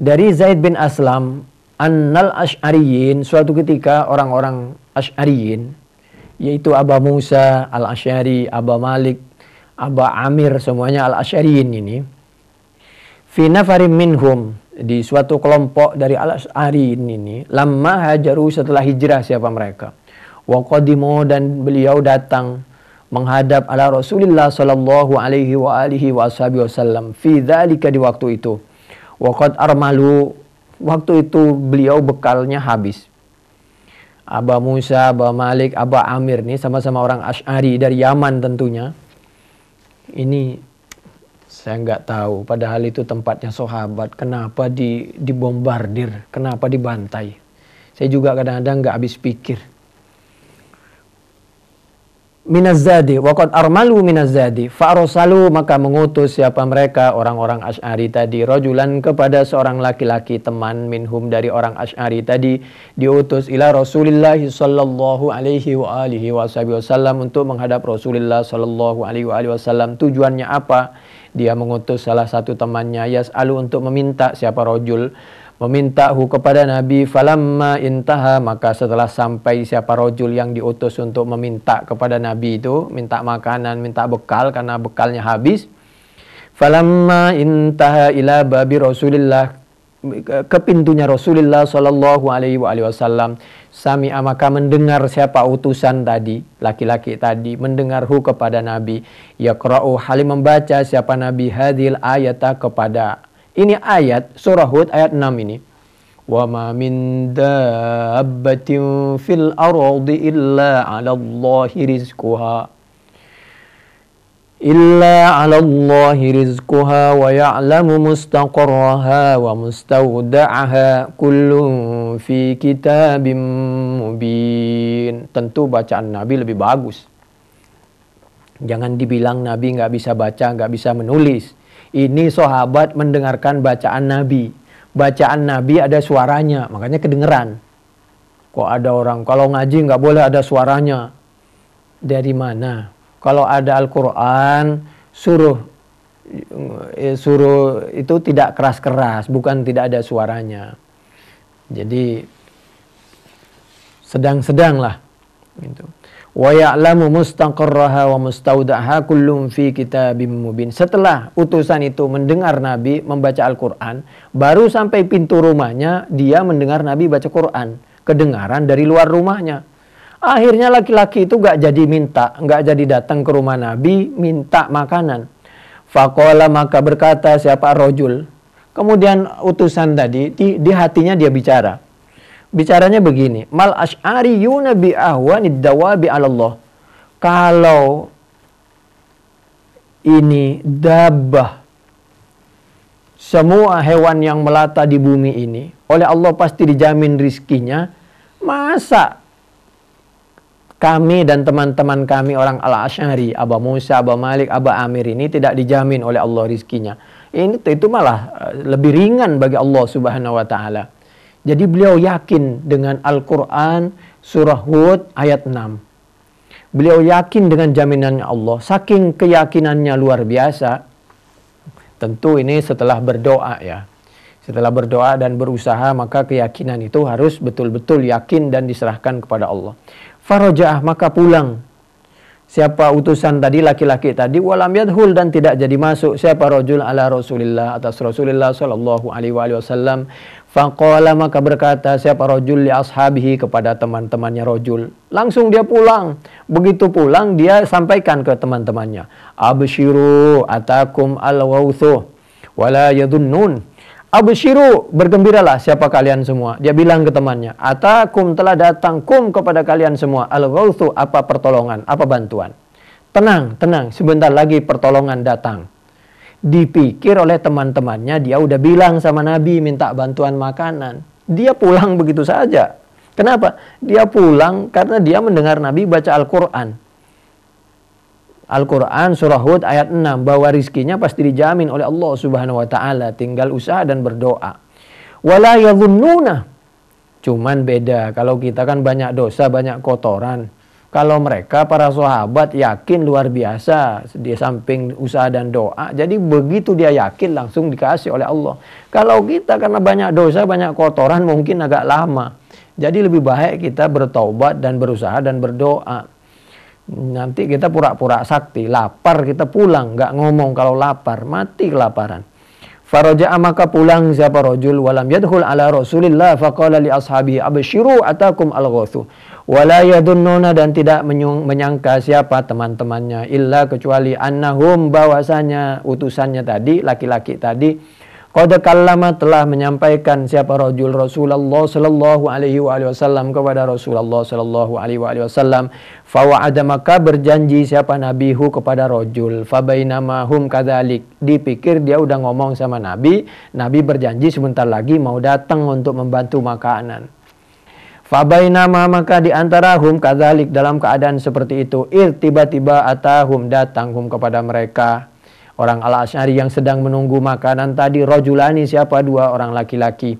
Dari Zaid bin Aslam, annal Asy'ariyin, suatu ketika orang-orang Asy'ariyin, yaitu Aba Musa al-Asy'ari, Aba Malik, Aba Amir, semuanya al-Asy'ariyin ini, fi nafarim minhum, di suatu kelompok dari al-Asy'ariyin ini, lamma hajaru, setelah hijrah siapa mereka, wa qadimu, dan beliau datang menghadap ala Rasulullah sallallahu alaihi wa alihi wasallam, fi dzalika, di waktu itu, wa qad armalu, waktu itu beliau bekalnya habis. Aba Musa, Aba Malik, Aba Amir ini sama-sama orang Asy'ari dari Yaman tentunya. Ini saya nggak tahu, padahal itu tempatnya sahabat, kenapa dibombardir, kenapa dibantai. Saya juga kadang-kadang nggak habis pikir. Minaz-zadi, waqad armalu minaz-zadi, fa'arsalu, maka mengutus siapa mereka, orang-orang Asy'ari tadi, rajulan, kepada seorang laki-laki teman minhum, dari orang Asy'ari tadi, diutus ila Rasulillah sallallahu alaihi wa alihi wasallam, untuk menghadap Rasulullah sallallahu alaihi wa alihi wasallam. Tujuannya apa? Dia mengutus salah satu temannya, yas'alu, untuk meminta, siapa rajul, memintahu kepada Nabi. Falamma intaha, maka setelah sampai siapa rajul yang diutus untuk meminta kepada Nabi itu, minta makanan, minta bekal karena bekalnya habis. Falamma intaha ila babi Rasulillah, ke pintunya Rasulullah sallallahu alaihi wasallam, sami'a, maka mendengar siapa utusan tadi, laki-laki tadi, mendengarhu kepada Nabi, yaqra'u, halim membaca siapa Nabi, hadhil ayata, kepada ini ayat surah Hud ayat 6 ini. Wa ma min dabbatin fil ardi illa 'alallahi rizquha wa ya'lamu mustaqarraha wa mustawda'aha kullun fi kitabim mubin. Tentu bacaan Nabi lebih bagus. Jangan dibilang Nabi nggak bisa baca, nggak bisa menulis. Ini sahabat mendengarkan bacaan Nabi. Bacaan Nabi ada suaranya, makanya kedengeran. Kok ada orang, kalau ngaji nggak boleh ada suaranya. Dari mana? Kalau ada Al-Quran, suruh itu tidak keras-keras, bukan tidak ada suaranya. Jadi sedang-sedang lah. Gitu. Wa ya'lamu mustaqarraha wa mustaudaha kullum fi kitabim mubin. Setelah utusan itu mendengar Nabi membaca Al-Quran, baru sampai pintu rumahnya dia mendengar Nabi baca Quran, kedengaran dari luar rumahnya. Akhirnya laki-laki itu gak jadi minta, gak jadi datang ke rumah Nabi minta makanan. Faqala, maka berkata siapa rajul, kemudian utusan tadi di hatinya dia bicara. Bicaranya begini, mal asy'ariyuna bi ahwanid dawabi 'ala Allah. Kalau ini dabbah, semua hewan yang melata di bumi ini, oleh Allah pasti dijamin rizkinya. Masa kami dan teman-teman kami orang Al-Asy'ari, Aba Musa, Aba Malik, Aba Amir ini tidak dijamin oleh Allah rizkinya? Itu malah lebih ringan bagi Allah Subhanahu wa taala. Jadi beliau yakin dengan Al-Quran surah Hud ayat 6. Beliau yakin dengan jaminannya Allah. Saking keyakinannya luar biasa. Tentu ini setelah berdoa ya. Setelah berdoa dan berusaha, maka keyakinan itu harus betul-betul yakin dan diserahkan kepada Allah. Faraja'ah, maka pulang. Siapa utusan tadi, laki-laki tadi, walam yadhul, dan tidak jadi masuk. Siapa rajul ala Rasulillah, atas Rasulullah sallallahu alaihi wasallam. Faqala, maka berkata siapa rajul li ashabihi, kepada teman-temannya rajul. Langsung dia pulang. Begitu pulang dia sampaikan ke teman-temannya. Abshiru atakum al-wawthu wala yadunnun. Abshiru, bergembiralah siapa kalian semua. Dia bilang ke temannya, atakum, telah datang, kum, kepada kalian semua, al-ghawthu, apa pertolongan, apa bantuan. Tenang, tenang, sebentar lagi pertolongan datang. Dipikir oleh teman-temannya, dia udah bilang sama Nabi minta bantuan makanan. Dia pulang begitu saja. Kenapa? Dia pulang karena dia mendengar Nabi baca Al-Quran. Al-Quran surah Hud ayat 6, bahwa rizkinya pasti dijamin oleh Allah Subhanahu wa taala, tinggal usaha dan berdoa. Wala yadhunnuna. Cuman beda, kalau kita kan banyak dosa, banyak kotoran. Kalau mereka para sahabat yakin luar biasa di samping usaha dan doa. Jadi begitu dia yakin langsung dikasih oleh Allah. Kalau kita karena banyak dosa, banyak kotoran mungkin agak lama. Jadi lebih baik kita bertaubat dan berusaha dan berdoa. Nanti kita pura-pura sakti, lapar kita pulang, nggak ngomong kalau lapar, mati kelaparan. Faraja'a maka pulang siapa rajul walam yadkhul ala Rasulillah faqala li ashabihi abshiru atakum al-ghawthu wala yadunnuna dan tidak menyangka siapa teman-temannya illa kecuali annahum bahwasanya utusannya tadi laki-laki tadi qad kallama telah menyampaikan siapa rajul Rasulullah sallallahu alaihi wasallam kepada Rasulullah sallallahu alaihi wasallam fa wa'ada maka berjanji siapa nabihu kepada rajul fa bainama hum kadzalik dipikir dia udah ngomong sama nabi berjanji sebentar lagi mau datang untuk membantu makanan fa bainama maka di antara hum kadzalik dalam keadaan seperti itu tiba-tiba atahum datang hum kepada mereka orang Al-Asy'ari yang sedang menunggu makanan tadi rajulani siapa dua orang laki-laki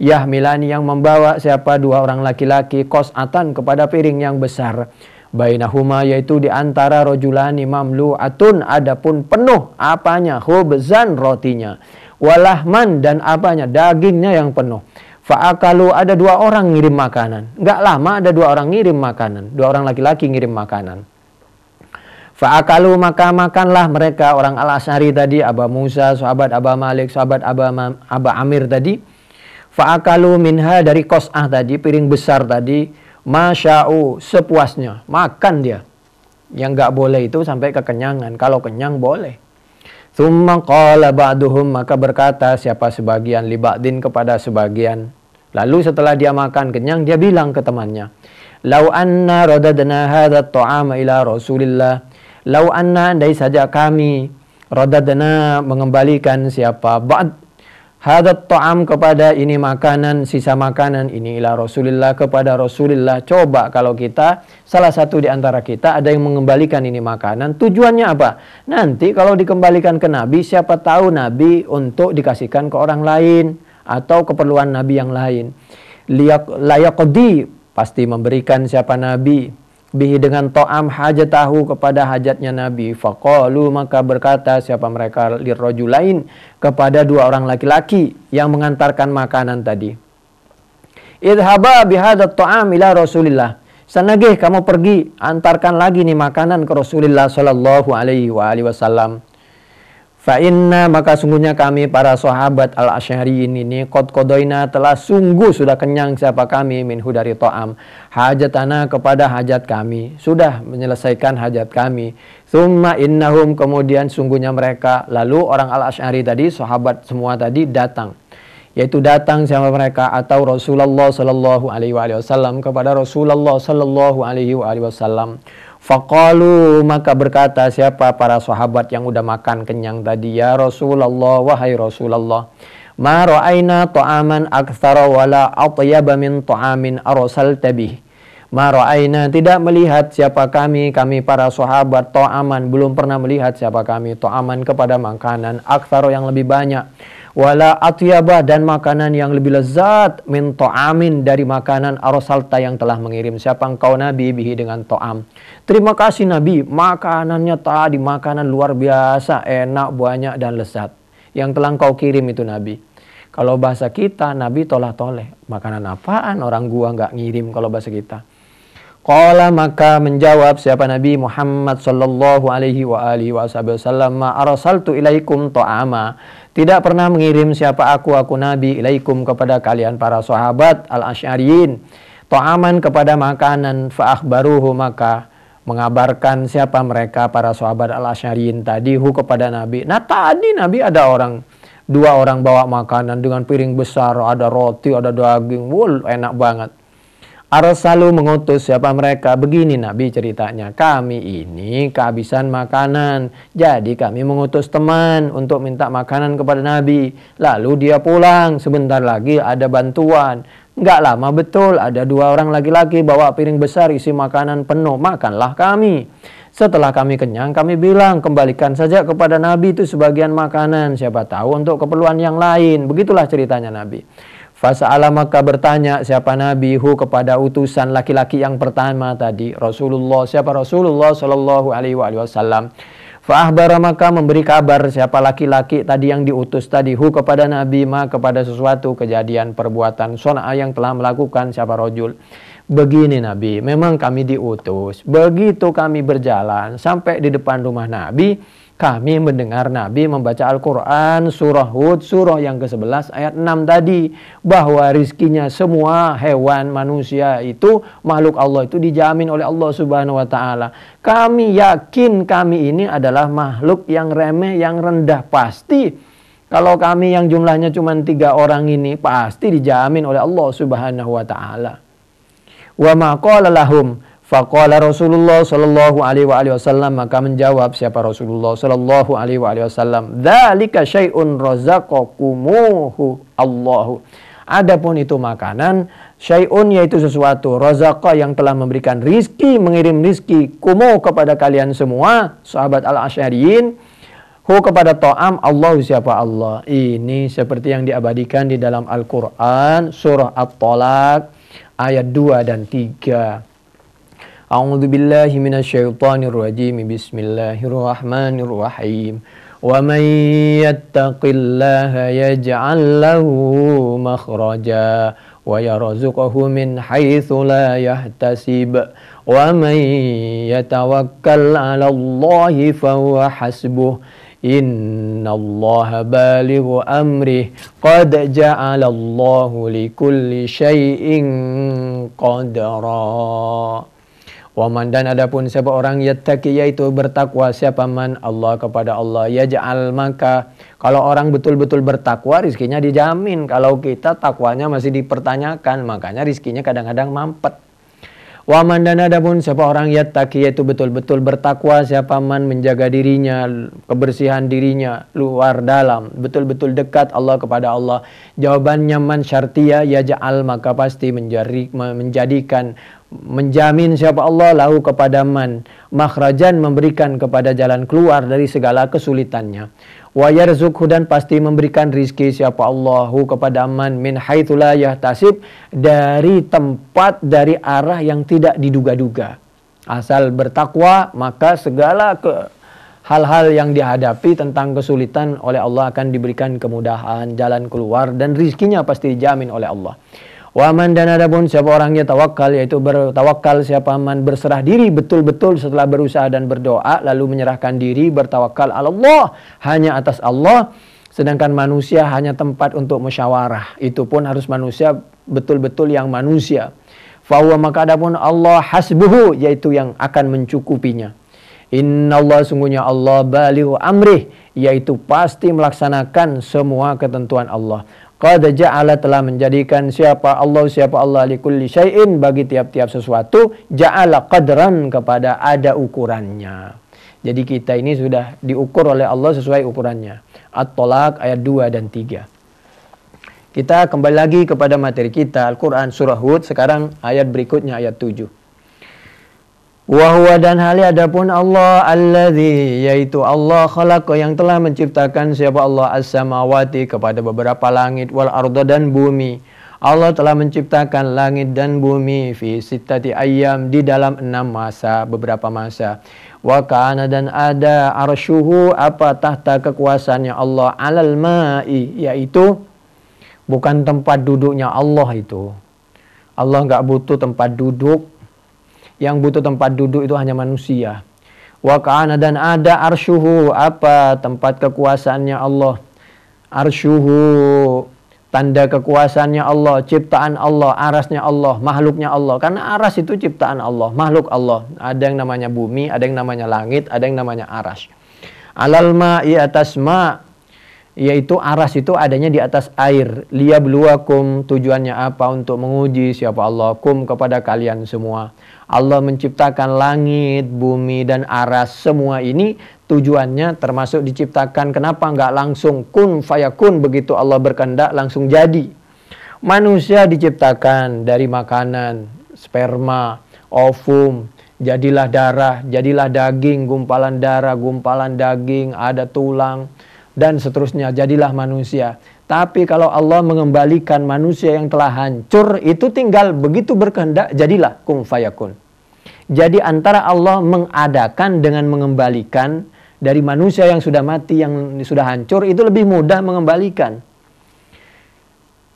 yahmilani yang membawa siapa dua orang laki-laki qas'atan kepada piring yang besar bainahuma yaitu di antara rajulani mamlu'atun adapun penuh apanya khubzan rotinya walahman dan apanya dagingnya yang penuh fa'akalu ada dua orang ngirim makanan enggak lama ada dua orang ngirim makanan dua orang laki-laki ngirim makanan Fa'akalu maka makanlah mereka orang Al-Asy'ari tadi Aba Musa, sahabat Aba Malik, sahabat Aba Amir tadi. Fa'akalu minha dari qas'ah tadi, piring besar tadi, masya'u sepuasnya, makan dia. Yang enggak boleh itu sampai kekenyangan, kalau kenyang boleh. Tsumma qala ba'duhum maka berkata siapa sebagian li ba'din kepada sebagian. Lalu setelah dia makan kenyang dia bilang ke temannya, "Lau anna radadna hadha at-ta'ama ila Rasulillah." Lau anna andai saja kami radadna mengembalikan siapa ba'd hadat ta'am kepada ini makanan sisa makanan ini ila Rasulillah kepada Rasulillah. Coba kalau kita salah satu di antara kita ada yang mengembalikan ini makanan tujuannya apa? Nanti kalau dikembalikan ke Nabi siapa tahu Nabi untuk dikasihkan ke orang lain atau keperluan Nabi yang lain. Layaqdi pasti memberikan siapa Nabi bihi dengan to'am hajatahu kepada hajatnya Nabi. Faqalu maka berkata siapa mereka lirrajulain kepada dua orang laki-laki yang mengantarkan makanan tadi. Idhaba bihadat to'am ila Rasulillah. Sanagih kamu pergi antarkan lagi nih makanan ke Rasulullah sallallahu alaihi wasallam. Fa inna maka sungguhnya kami para sahabat Al-Asy'ariyin ini qad qadaina telah sungguh sudah kenyang siapa kami minhu dari ta'am hajatana kepada hajat kami sudah menyelesaikan hajat kami. Tsumma innahum kemudian sungguhnya mereka lalu orang Al-Asy'ari tadi sahabat semua tadi datang yaitu datang siapa mereka atau Rasulullah sallallahu alaihi wasallam kepada Rasulullah sallallahu alaihi wasallam. Faqalu maka berkata siapa para sahabat yang udah makan kenyang tadi ya Rasulullah wahai Rasulullah ma ra'aina ta'aman aktsara wala atyaba min ta'amin arsalta bih ma ra'aina tidak melihat siapa kami para sahabat ta'aman belum pernah melihat siapa kami ta'aman kepada makanan aktsara yang lebih banyak wala atyaba dan makanan yang lebih lezat min ta'amin dari makanan arsalta yang telah mengirim siapa engkau Nabi bihi dengan ta'am. Terima kasih Nabi, makanannya tadi makanan luar biasa, enak, banyak dan lezat yang telah engkau kirim itu Nabi. Kalau bahasa kita Nabi tolah-toleh, makanan apaan orang gua nggak ngirim kalau bahasa kita. Qala maka menjawab siapa Nabi Muhammad sallallahu alaihi wasallam ma arsaltu ilaikum ta'ama. Tidak pernah mengirim siapa aku Nabi ilaikum kepada kalian para sahabat Al-Asy'ariyin ta'aman kepada makanan fa akhbaruhu maka mengabarkan siapa mereka para sahabat Al-Asy'ariyin tadi kepada Nabi. Nah tadi Nabi ada dua orang bawa makanan dengan piring besar, ada roti, ada daging, enak banget. Arsalu mengutus siapa mereka begini Nabi ceritanya kami ini kehabisan makanan jadi kami mengutus teman untuk minta makanan kepada Nabi lalu dia pulang sebentar lagi ada bantuan nggak lama betul ada dua orang laki-laki bawa piring besar isi makanan penuh makanlah kami setelah kami kenyang kami bilang kembalikan saja kepada Nabi itu sebagian makanan siapa tahu untuk keperluan yang lain begitulah ceritanya Nabi. Fasa'ala maka bertanya siapa Nabi hu kepada utusan laki-laki yang pertama tadi, Rasulullah. Siapa Rasulullah sallallahu alaihi wasallam? Fa'ahbara maka memberi kabar siapa laki-laki tadi yang diutus tadi hu kepada Nabi ma kepada sesuatu kejadian perbuatan son'a yang telah melakukan siapa rajul. Begini Nabi, memang kami diutus. Begitu kami berjalan sampai di depan rumah Nabi, kami mendengar Nabi membaca Al-Quran surah Hud, surah yang ke-11 ayat 6 tadi. Bahwa rizkinya semua hewan, manusia itu, makhluk Allah itu dijamin oleh Allah Subhanahu wa ta'ala. Kami yakin kami ini adalah makhluk yang remeh, yang rendah. Pasti kalau kami yang jumlahnya cuma 3 orang ini, pasti dijamin oleh Allah Subhanahu wa ta'ala. Wa ma qala lahum, faqala Rasulullah sallallahu alaihi wasallam, maka menjawab siapa Rasulullah sallallahu alaihi wasallam, dzalika syai'un razaqakumuhu Allahu. Adapun itu makanan, syai'un yaitu sesuatu, razaqa yang telah memberikan rizki, mengirim rizki, kumu kepada kalian semua, sahabat al-Asy'ariyin, hu kepada ta'am, Allah siapa Allah. Ini seperti yang diabadikan di dalam Al-Quran surah At-Talaq ayat 2 dan 3. A'udzu billahi minasyaitonir rajim. Bismillahirrahmanirrahim. Wa man yattaqillaha yaj'al lahu makhraja wa yarzuqhu min haitsu la yahtasib. Wa man yatawakkal 'alallahi fahuwa hasbuh. Innallaha balighu amrih qad ja'alallahu likulli syai'in qadara. Waman dan adapun siapa orang yattaqi yaitu bertakwa siapa man Allah kepada Allah, yaj'al maka kalau orang betul-betul bertakwa rizkinya dijamin. Kalau kita takwanya masih dipertanyakan, makanya rizkinya kadang-kadang mampet. Waman dan adapun siapa orang yattaqi yaitu betul-betul bertakwa siapa man menjaga dirinya, kebersihan dirinya luar dalam, betul-betul dekat Allah kepada Allah. Jawabannya man syartiyah, yaj'al maka pasti menjadikan, menjamin siapa Allah lahu kepada man makhrajan, memberikan kepada jalan keluar dari segala kesulitannya. Wa yarzuqhu dan pasti memberikan rizki siapa Allahu kepada man min haitsu la yahtasib, dari tempat, dari arah yang tidak diduga-duga. Asal bertakwa maka segala hal-hal yang dihadapi tentang kesulitan oleh Allah akan diberikan kemudahan, jalan keluar, dan rizkinya pasti dijamin oleh Allah. Wa man dan adapun siapa orangnya tawakal yaitu bertawakal siapa man berserah diri betul-betul setelah berusaha dan berdoa lalu menyerahkan diri bertawakal Allah hanya atas Allah, sedangkan manusia hanya tempat untuk musyawarah, itu pun harus manusia betul-betul yang manusia. Fahuwa maka adapun Allah hasbuhu yaitu yang akan mencukupinya. Innallaha sungguhnya Allah balighu amrih yaitu pasti melaksanakan semua ketentuan Allah. Qad ja'ala telah menjadikan siapa Allah likulli syai'in bagi tiap-tiap sesuatu, ja'ala qadran kepada ada ukurannya. Jadi kita ini sudah diukur oleh Allah sesuai ukurannya. At-Talaq ayat 2 dan 3. Kita kembali lagi kepada materi kita Al-Quran surah Hud, sekarang ayat berikutnya ayat 7. Wahuwa dan hali adapun Allah alladzi yaitu Allah khalaqa yang telah menciptakan siapa Allah as-samawati kepada beberapa langit wal arda dan bumi. Allah telah menciptakan langit dan bumi fi sittati ayyam di dalam 6 masa, beberapa masa. Wa kana dan ada arsyuhu apa tahta kekuasaannya Allah alal ma'i yaitu bukan tempat duduknya Allah itu. Allah enggak butuh tempat duduk. Yang butuh tempat duduk itu hanya manusia. Wa kana dan ada arsyuhu apa tempat kekuasaannya Allah. Arsyuhu tanda kekuasaannya Allah, ciptaan Allah, arasnya Allah, makhluknya Allah. Karena aras itu ciptaan Allah, makhluk Allah. Ada yang namanya bumi, ada yang namanya langit, ada yang namanya aras. Alal ma'i atas ma, yaitu aras itu adanya di atas air. Liyabluwakum tujuannya apa? Untuk menguji siapa Allah kum kepada kalian semua. Allah menciptakan langit, bumi, dan aras. Semua ini tujuannya termasuk diciptakan. Kenapa nggak langsung kun fayakun, begitu Allah berkehendak langsung jadi. Manusia diciptakan dari makanan, sperma, ovum, jadilah darah, jadilah daging, gumpalan darah, gumpalan daging, ada tulang, dan seterusnya. Jadilah manusia. Tapi kalau Allah mengembalikan manusia yang telah hancur, itu tinggal begitu berkehendak, jadilah kun fayakun. Jadi antara Allah mengadakan dengan mengembalikan, dari manusia yang sudah mati, yang sudah hancur, itu lebih mudah mengembalikan.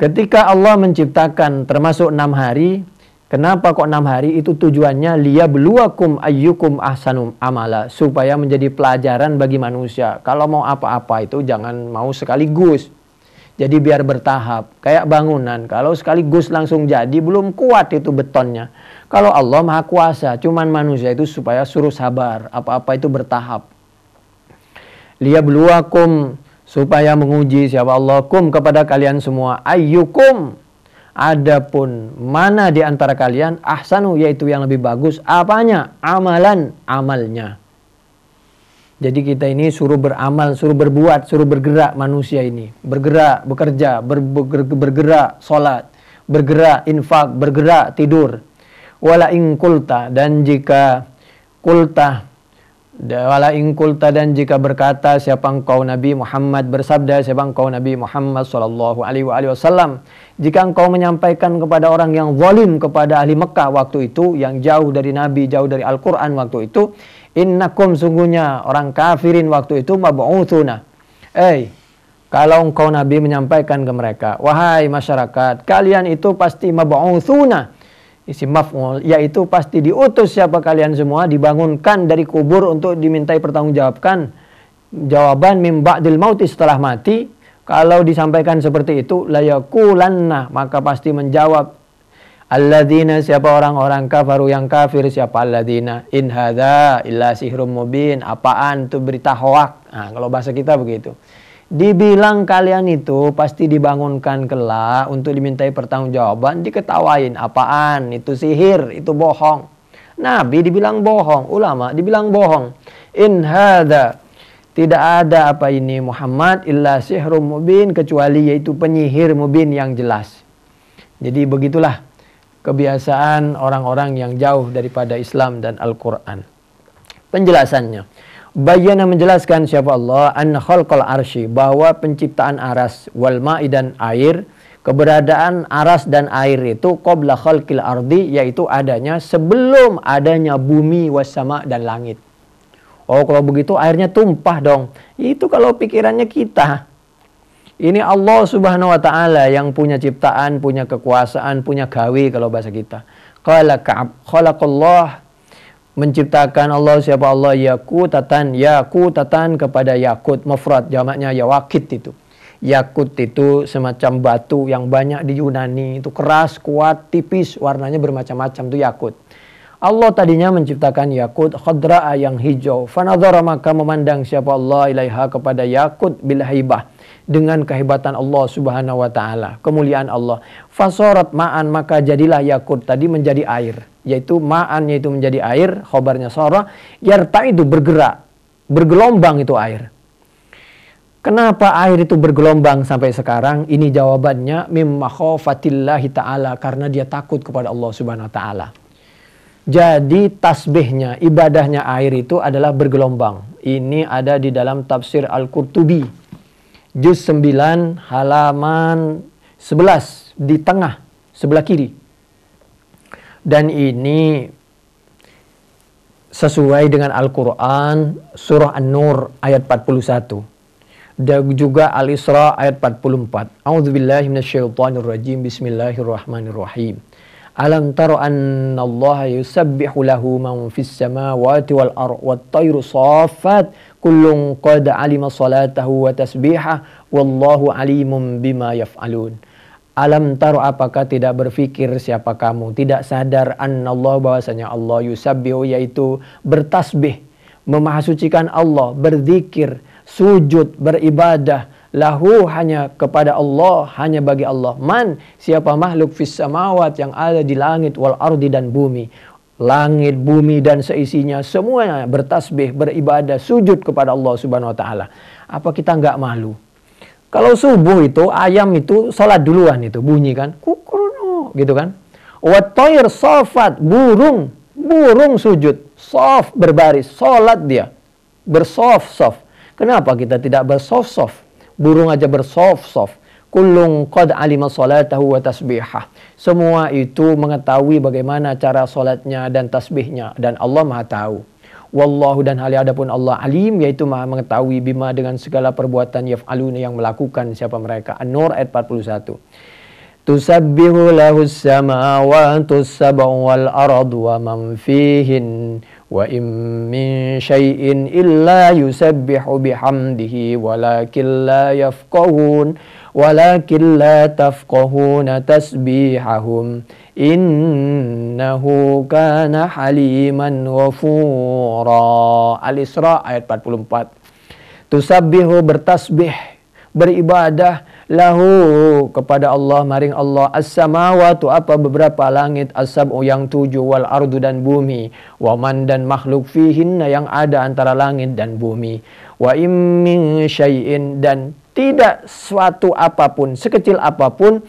Ketika Allah menciptakan termasuk 6 hari, kenapa kok 6 hari? Itu tujuannya liyabluwakum ayyukum ahsanum amala, supaya menjadi pelajaran bagi manusia. Kalau mau apa-apa itu jangan mau sekaligus. Jadi biar bertahap, kayak bangunan. Kalau sekaligus langsung jadi, belum kuat itu betonnya. Kalau Allah Maha Kuasa, cuman manusia itu supaya suruh sabar, apa-apa itu bertahap. Liyabluwakum, supaya menguji siapa Allah, kum kepada kalian semua, ayyukum, adapun mana di antara kalian, ahsanu, yaitu yang lebih bagus, apanya? Amalan, amalnya. Jadi kita ini suruh beramal, suruh berbuat, suruh bergerak manusia ini. Bergerak, bekerja, bergerak, sholat, bergerak, infak, bergerak, tidur. Wala in kulta, dan jika kulta, wala in kulta, dan jika berkata siapa engkau Nabi Muhammad, bersabda siapa engkau Nabi Muhammad sallallahu alaihi wasallam, jika engkau menyampaikan kepada orang yang zalim, kepada ahli Mekah waktu itu, yang jauh dari Nabi, jauh dari Al-Quran waktu itu, innakum, sungguhnya orang kafirin waktu itu, mab'uthuna. Kalau engkau Nabi menyampaikan ke mereka, wahai masyarakat, kalian itu pasti mab'uthuna, isim maf'ul, yaitu pasti diutus siapa kalian semua, dibangunkan dari kubur untuk dimintai pertanggungjawabkan jawaban mim ba'dil mauti, setelah mati. Kalau disampaikan seperti itu, layakulanna, maka pasti menjawab alladzina, siapa orang-orang kafaru yang kafir, siapa alladzina, in hadza illa sihrum mubin, apaan itu berita hoak. Nah, kalau bahasa kita begitu. Dibilang kalian itu pasti dibangunkan kelak untuk dimintai pertanggungjawaban, diketawain, apaan itu sihir, itu bohong. Nabi dibilang bohong, ulama dibilang bohong. In hadza, tidak ada apa ini Muhammad illa sihrum mubin, kecuali yaitu penyihir mubin yang jelas. Jadi begitulah kebiasaan orang-orang yang jauh daripada Islam dan Al-Quran. Penjelasannya, Bayyana, menjelaskan siapa Allah, anna khalqal arsy, bahwa penciptaan aras, wal ma'i, dan air, keberadaan aras dan air itu qabla khalqil ardi, yaitu adanya sebelum adanya bumi, wassama, dan langit. Oh, kalau begitu airnya tumpah dong. Itu kalau pikirannya kita. Ini Allah Subhanahu wa ta'ala yang punya ciptaan, punya kekuasaan, punya gawe kalau bahasa kita. Qala Ka'ab, khalaqallah, menciptakan Allah siapa Allah, yakutatan, yakutatan kepada yakut, mufrad, jamaknya yawakit itu. Yakut itu semacam batu yang banyak di Yunani, itu keras, kuat, tipis, warnanya bermacam-macam, itu yakut. Allah tadinya menciptakan yakut khadra'a, yang hijau. Fanadhara, maka memandang siapa Allah ilaiha kepada yakut bil haibah, dengan kehebatan Allah Subhanahu wa ta'ala, kemuliaan Allah. Fasorat ma'an, maka jadilah yakut tadi menjadi air, yaitu ma'an, yaitu menjadi air, khobarnya sora, yarta, itu bergerak, bergelombang itu air. Kenapa air itu bergelombang sampai sekarang? Ini jawabannya, mimma khofatillahi ta'ala, karena dia takut kepada Allah Subhanahu wa ta'ala. Jadi tasbihnya, ibadahnya air itu adalah bergelombang. Ini ada di dalam tafsir Al-Qurtubi, juz 9 halaman 11, di tengah sebelah kiri. Dan ini sesuai dengan Al-Quran, surah An-Nur ayat 41. Dan juga Al-Isra ayat 44. A'udzubillahi minasyaitonirrajim. Bismillahirrahmanirrahim. Alam taro anna Allah yusabbihu lahu man fis samawati wal ardh wat tayru saffat kullun qad alima salatahu wa tasbihah wallahu alimun bima yaf'alun. Alam taro, apakah tidak berfikir siapa kamu, tidak sadar, annallah, bahwasanya Allah, yusabbihu, yaitu bertasbih, memahasucikan Allah, berzikir, sujud, beribadah, lahu, hanya kepada Allah, hanya bagi Allah, man, siapa makhluk fis samawat, yang ada di langit, wal ardi, dan bumi. Langit, bumi, dan seisinya, semuanya bertasbih, beribadah, sujud kepada Allah Subhanahu wa ta'ala. Apa kita nggak malu? Kalau subuh itu, ayam itu salat duluan, itu bunyi kan, kukurno, gitu kan. Wat tayr safat, burung sujud, saf, berbaris, salat dia, bersof-sof. Kenapa kita tidak bersof-sof? Burung aja bersof-sof. Kullun qad alima salatahu wa tasbihah. Semua itu mengetahui bagaimana cara solatnya dan tasbihnya, dan Allah Maha tahu. Wallahu, dan hal adapun Allah alim, yaitu Maha mengetahui bima dengan segala perbuatan yaf'aluna yang melakukan siapa mereka. An-Nur ayat 41. Tusabbihu lahus samawati sab'u wal ardu wa man fihin wa in min syai'in illa yusabbihu bihamdihi walakin la tafqahuna tasbihahum innahu kana haliman ghafura. Al-Isra ayat 44. Tusabbihu, bertasbih, beribadah, lahu kepada Allah, maring Allah, as-samawatu apa beberapa langit, as-sab'u yang 7, wal ardu dan bumi, wa man dan makhluk fihinna yang ada antara langit dan bumi, wa im min syai'in dan tidak suatu apapun, sekecil apapun,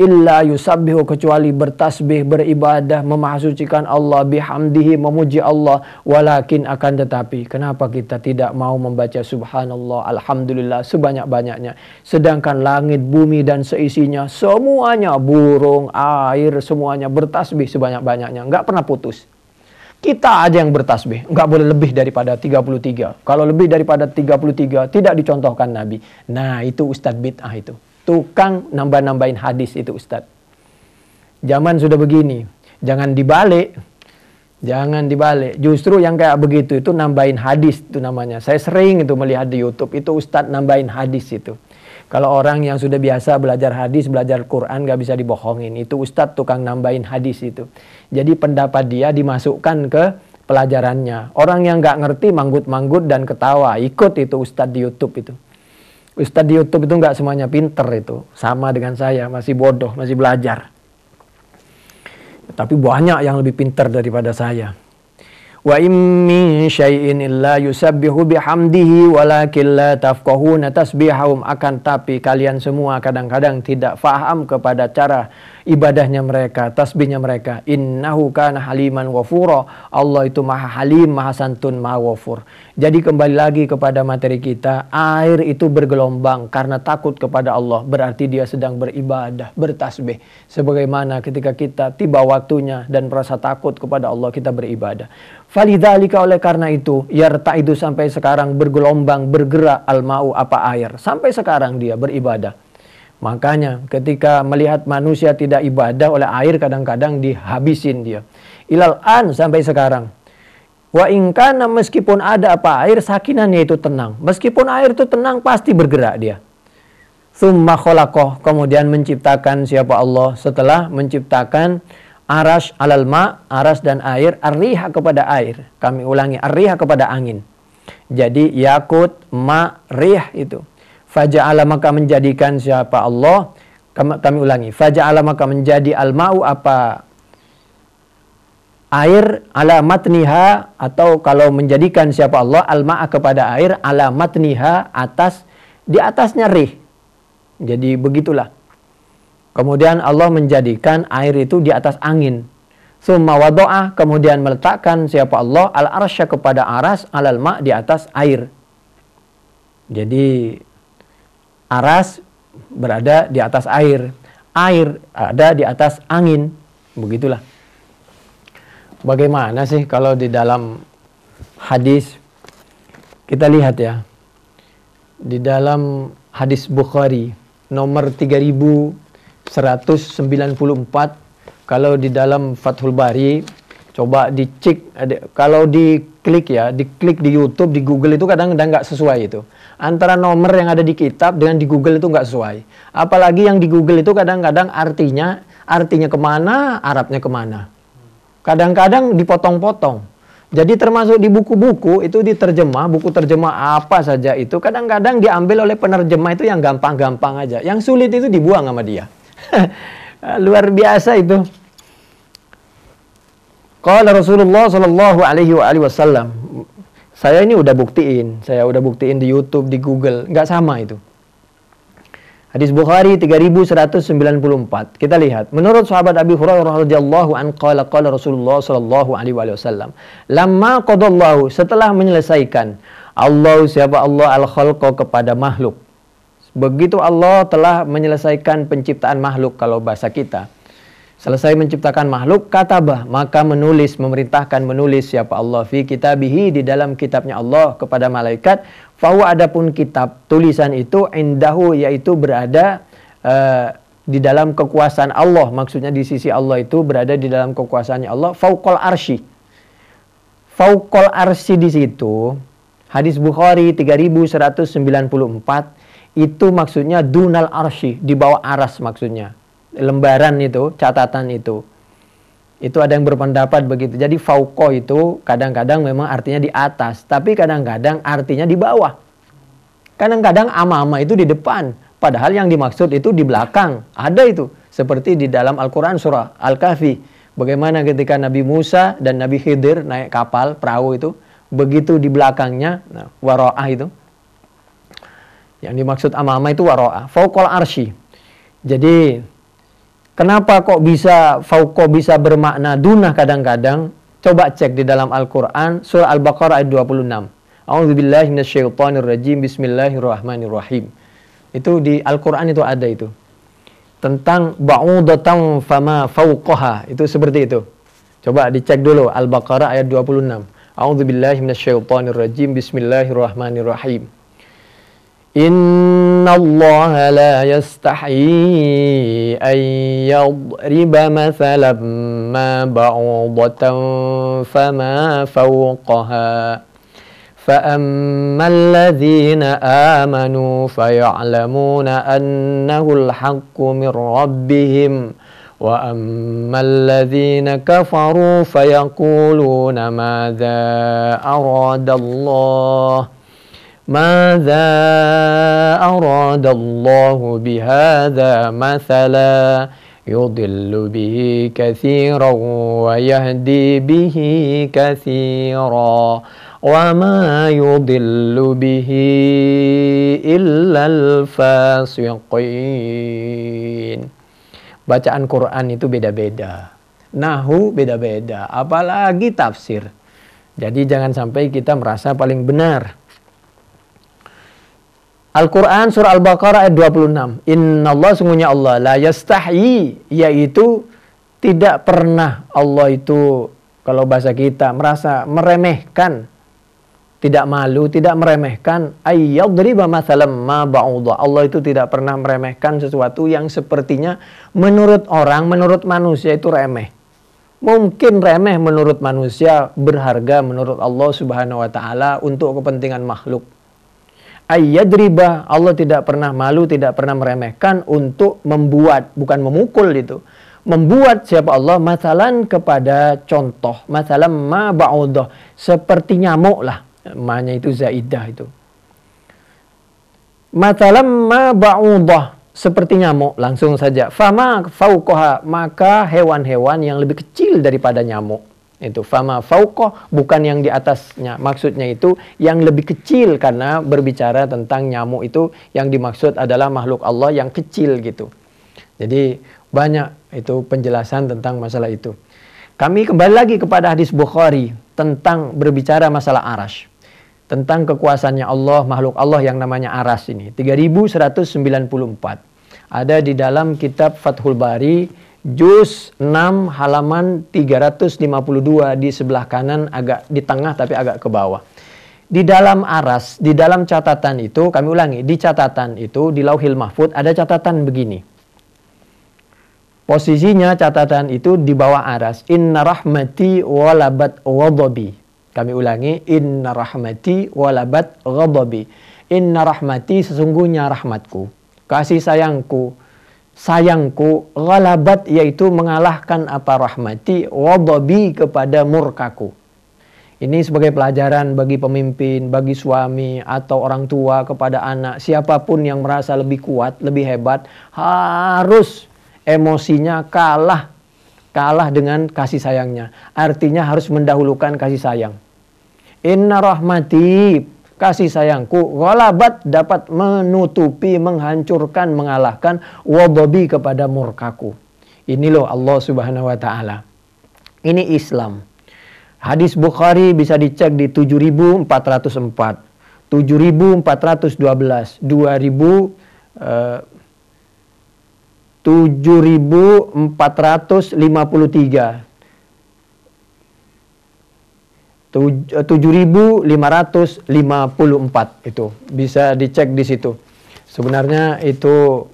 illa yusabbihu kecuali bertasbih, beribadah, memahasucikan Allah, bihamdihi memuji Allah, walakin akan tetapi kenapa kita tidak mau membaca subhanallah, alhamdulillah sebanyak-banyaknya, sedangkan langit, bumi dan seisinya semuanya, burung, air, semuanya bertasbih sebanyak-banyaknya, nggak pernah putus. Kita aja yang bertasbih, nggak boleh lebih daripada 33. Kalau lebih daripada 33 tidak dicontohkan Nabi. Nah, itu Ustadz bid'ah itu. Tukang nambah-nambahin hadis itu Ustadz. Zaman sudah begini, jangan dibalik. Jangan dibalik. Justru yang kayak begitu itu nambahin hadis itu namanya. Saya sering itu melihat di YouTube, itu Ustadz nambahin hadis itu. Kalau orang yang sudah biasa belajar hadis, belajar Quran, gak bisa dibohongin. Itu Ustadz tukang nambahin hadis itu. Jadi pendapat dia dimasukkan ke pelajarannya. Orang yang gak ngerti manggut-manggut dan ketawa. Ikut itu Ustadz di YouTube itu. Ustadz di YouTube itu gak semuanya pinter itu. Sama dengan saya, masih bodoh, masih belajar. Tapi banyak yang lebih pinter daripada saya. Wa in min syai'in illa yusabbihu bihamdihi walakin la tafqahuna tasbihahum, akan tapi kalian semua kadang-kadang tidak faham kepada cara ibadahnya mereka, tasbihnya mereka. Innahu kana haliman ghafura. Allah itu maha halim, maha santun, maha ghafur. Jadi kembali lagi kepada materi kita, air itu bergelombang karena takut kepada Allah, berarti dia sedang beribadah, bertasbih. Sebagaimana ketika kita tiba waktunya dan merasa takut kepada Allah, kita beribadah. Falidzalika, oleh karena itu, yarta'idu sampai sekarang bergelombang, bergerak, al-ma'u apa air. Sampai sekarang dia beribadah. Makanya ketika melihat manusia tidak ibadah oleh air, kadang-kadang dihabisin dia. Ilal an, sampai sekarang. Wa ingkana, meskipun ada apa air, sakinannya itu tenang. Meskipun air itu tenang, pasti bergerak dia. Tsumma khalaqah, kemudian menciptakan siapa Allah, setelah menciptakan arash alal ma, arash dan air, ar-riha kepada air. Kami ulangi, ar-riha kepada angin. Jadi yakut, ma, rih itu. Faja'ala, maka menjadikan siapa Allah, kami ulangi, faja'ala, maka menjadi al-ma'u apa air, ala matniha, atau kalau menjadikan siapa Allah al-ma'a kepada air, ala matniha atas, di atasnya rih. Jadi begitulah. Kemudian Allah menjadikan air itu di atas angin. Tsumma wado'ah, kemudian meletakkan siapa Allah al-arsya kepada aras, alal ma' di atas air. Jadi aras berada di atas air, air ada di atas angin. Begitulah. Bagaimana sih kalau di dalam hadis, kita lihat ya, di dalam hadis Bukhari nomor 3194, kalau di dalam Fathul Bari coba dicek, kalau diklik ya, diklik di YouTube, di Google itu kadang-kadang nggak sesuai itu. Antara nomor yang ada di kitab dengan di Google itu nggak sesuai. Apalagi yang di Google itu kadang-kadang artinya kemana, Arabnya kemana. Kadang-kadang dipotong-potong. Jadi termasuk di buku-buku itu diterjemah, buku terjemah apa saja itu kadang-kadang diambil oleh penerjemah itu yang gampang-gampang aja. Yang sulit itu dibuang sama dia. Luar biasa itu. Qala Rasulullah sallallahu alaihi wasallam. Saya ini udah buktiin di YouTube, di Google, nggak sama itu. Hadis Bukhari 3194. Kita lihat, menurut sahabat Abi Hurairah radhiyallahu anhu qala Rasulullah sallallahu alaihi wasallam, lamma qadallahu, setelah menyelesaikan Allah siapa Allah al-khalqa kepada makhluk. Begitu Allah telah menyelesaikan penciptaan makhluk, kalau bahasa kita, selesai menciptakan makhluk, katabah, maka menulis, memerintahkan menulis siapa Allah fi kitabihi, di dalam kitabnya Allah kepada malaikat. Fahuwa, adapun kitab tulisan itu, indahu, yaitu berada di dalam kekuasaan Allah. Maksudnya di sisi Allah itu berada di dalam kekuasaannya Allah. Fauqal arsy. Fauqal arsy di situ, hadis Bukhari 3194, itu maksudnya dunal arsy, di bawah aras maksudnya. Lembaran itu, catatan itu. Itu ada yang berpendapat begitu. Jadi fauqo itu kadang-kadang memang artinya di atas, tapi kadang-kadang artinya di bawah. Kadang-kadang ama-ama itu di depan, padahal yang dimaksud itu di belakang. Ada itu. Seperti di dalam Al-Quran surah Al-Kahfi. Bagaimana ketika Nabi Musa dan Nabi Khidir naik kapal, perahu itu, begitu di belakangnya, waro'ah itu. Yang dimaksud ama-ama itu waro'ah. Fauqal arsy. Jadi, kenapa kok bisa fauqo bisa bermakna dunah kadang-kadang? Coba cek di dalam Al-Quran, surah Al-Baqarah ayat 26. A'udzubillahi minasyaitonirrajim, bismillahirrahmanirrahim. Itu di Al-Quran itu ada itu. Tentang ba'udatan fama fauqaha. Itu seperti itu. Coba dicek dulu Al-Baqarah ayat 26. A'udzubillahi minasyaitonirrajim, bismillahirrahmanirrahim. Inna Allah la yastahi an yadriba mathalan ma ba'udatan fama fawqaha فأما الذين آمنوا فيعلمون أنه الحق من ربهم وأما الذين كفروا فيقولون ماذا أراد الله بهذا مثلا يضل به كثيرا ويهدي به كثيرا وما يضل به إلا الفاسقين. Bacaan Quran itu beda-beda, nahu beda-beda, apalagi tafsir. Jadi jangan sampai kita merasa paling benar. Al-Quran surah Al-Baqarah ayat 26. Innallah, sungguhnya Allah, la yastahi, yaitu tidak pernah Allah itu, kalau bahasa kita, merasa meremehkan, tidak malu, tidak meremehkan, ayyadriba mathalam ma ba'udha. Allah itu tidak pernah meremehkan sesuatu yang sepertinya menurut orang, menurut manusia itu remeh. Mungkin remeh menurut manusia, berharga menurut Allah Subhanahu wa taala untuk kepentingan makhluk. Ayyadriba, Allah tidak pernah malu, tidak pernah meremehkan untuk membuat, bukan memukul itu. Membuat siapa Allah, mathalan, kepada contoh, mathalam ma ba'udha, seperti nyamuk lah. Ma-nya itu zaidah itu. Mathalam ma ba'udha, seperti nyamuk, langsung saja. Fama fauqaha, maka hewan-hewan yang lebih kecil daripada nyamuk. Itu fama fauqah, bukan yang di atasnya. Maksudnya itu yang lebih kecil, karena berbicara tentang nyamuk itu yang dimaksud adalah makhluk Allah yang kecil gitu. Jadi banyak itu penjelasan tentang masalah itu. Kami kembali lagi kepada hadis Bukhari tentang berbicara masalah arash. Tentang kekuasaannya Allah, makhluk Allah yang namanya arash ini. 3194. Ada di dalam kitab Fathul Bari, juz 6 halaman 352, di sebelah kanan, agak di tengah tapi agak ke bawah. Di dalam aras, di dalam catatan itu, kami ulangi, di catatan itu, di Lauhil Mahfud ada catatan begini. Posisinya catatan itu di bawah aras. Inna rahmati walabat ghadabi. Kami ulangi, inna rahmati walabat ghadabi. Inna rahmati, sesungguhnya rahmatku, kasih sayangku, ghalabat, yaitu mengalahkan apa rahmati, ghadabi, kepada murkaku. Ini sebagai pelajaran bagi pemimpin, bagi suami atau orang tua kepada anak. Siapapun yang merasa lebih kuat, lebih hebat, harus emosinya kalah dengan kasih sayangnya. Artinya harus mendahulukan kasih sayang. Inna rahmati, kasih sayangku, ghalabat, dapat menutupi, menghancurkan, mengalahkan, ghadabi, kepada murkaku. Ini loh Allah Subhanahu wa taala. Ini Islam. Hadis Bukhari bisa dicek di 7404, 7412, 2000 7.453. 7.554 itu bisa dicek di situ. Sebenarnya itu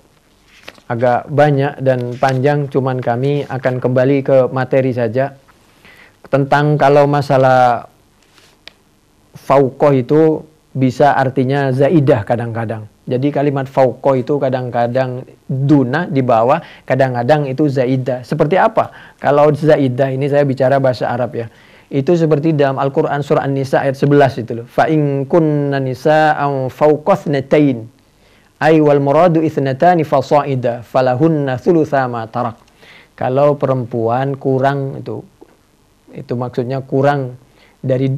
agak banyak dan panjang, cuman kami akan kembali ke materi saja tentang kalau masalah fauqoh itu bisa artinya zaidah kadang-kadang. Jadi kalimat fauqoh itu kadang-kadang duna di bawah, kadang-kadang itu zaidah. Seperti apa? Kalau zaidah ini saya bicara bahasa Arab ya. Itu seperti dalam Al-Quran surah An-Nisa ayat 11 itu loh. Fa in kunna nisa'an fawqa tsnatain ay wal muradu itsnatani fasa'ida falahunna thulutsa ma tarak. Kalau perempuan kurang itu maksudnya kurang dari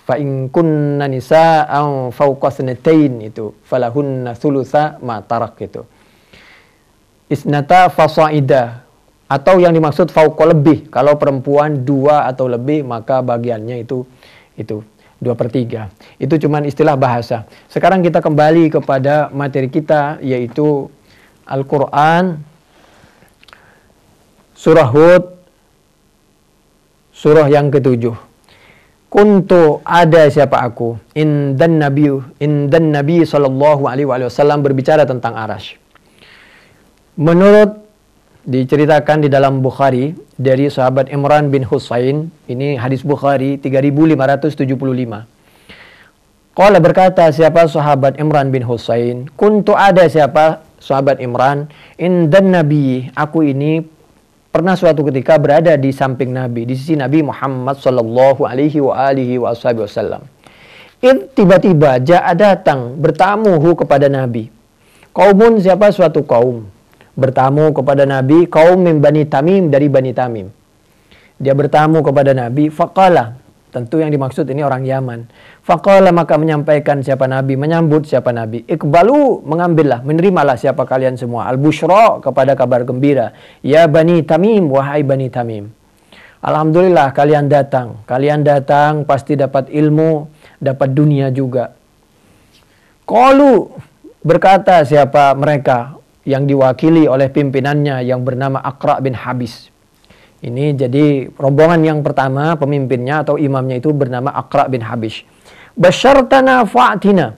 fa in kunna nisa'an fawqa tsnatain itu falahunna thulutsa ma tarak itu. Isnata fasa'ida. Atau yang dimaksud fauqa lebih. Kalau perempuan 2 atau lebih, maka bagiannya itu 2/3. Itu cuman istilah bahasa. Sekarang kita kembali kepada materi kita, yaitu Al-Quran, surah Hud, surah yang ke-7. Kuntu, ada siapa aku, indan Nabi sallallahu alaihi wasallam berbicara tentang Arasy. Menurut diceritakan di dalam Bukhari dari sahabat Imran bin Husain, ini hadis Bukhari 3575. Qala berkata siapa sahabat Imran bin Husain, kuntu ada siapa sahabat Imran, indan Nabi, aku ini pernah suatu ketika berada di samping Nabi, di sisi Nabi Muhammad sallallahu alaihi wasallam. Tiba-tiba ja'a datang bertamuhu kepada Nabi. Kaumun, siapa suatu kaum bertamu kepada Nabi, kaum min Bani Tamim, dari Bani Tamim. Dia bertamu kepada Nabi, faqala, tentu yang dimaksud ini orang Yaman. Faqala, maka menyampaikan siapa Nabi, menyambut siapa Nabi. Iqbalu, mengambillah, menerimalah siapa kalian semua. Al-bushra, kepada kabar gembira. Ya Bani Tamim, wahai Bani Tamim. Alhamdulillah kalian datang pasti dapat ilmu, dapat dunia juga. Qalu, berkata siapa mereka, yang diwakili oleh pimpinannya yang bernama Aqra bin Habis. Ini jadi rombongan yang pertama, pemimpinnya atau imamnya itu bernama Aqra bin Habis. Basyartana fa'atina,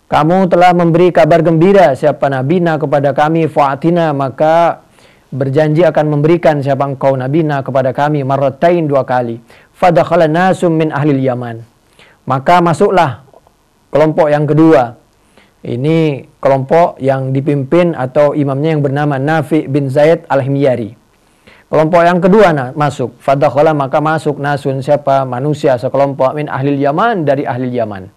kamu telah memberi kabar gembira siapa nabina kepada kami, fa'atina, maka berjanji akan memberikan siapa engkau nabina kepada kami, marratain 2 kali. Fadakhala nasum min ahlil Yaman, maka masuklah kelompok yang kedua. Ini kelompok yang dipimpin atau imamnya yang bernama Nafi bin Zaid al-Himyari. Kelompok yang kedua masuk. Fadakhala, maka masuk nasun, siapa manusia sekelompok min ahlil Yaman, dari ahli Yaman.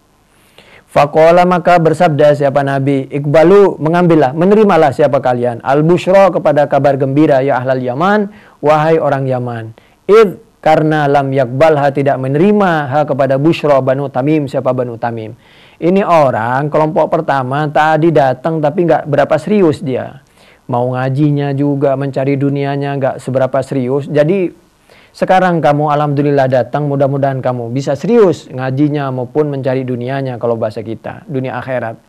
Faqala, maka bersabda siapa Nabi, Iqbalu, mengambillah, menerimalah siapa kalian. Al-bushra, kepada kabar gembira, ya ahlal Yaman, wahai orang Yaman. Id, karena lam yakbalha, tidak menerima ha kepada bushra Banu Tamim, siapa Banu Tamim. Ini orang kelompok pertama tadi datang tapi nggak berapa serius dia. Mau ngajinya juga, mencari dunianya nggak seberapa serius. Jadi sekarang kamu alhamdulillah datang, mudah-mudahan kamu bisa serius ngajinya maupun mencari dunianya, kalau bahasa kita, dunia akhirat.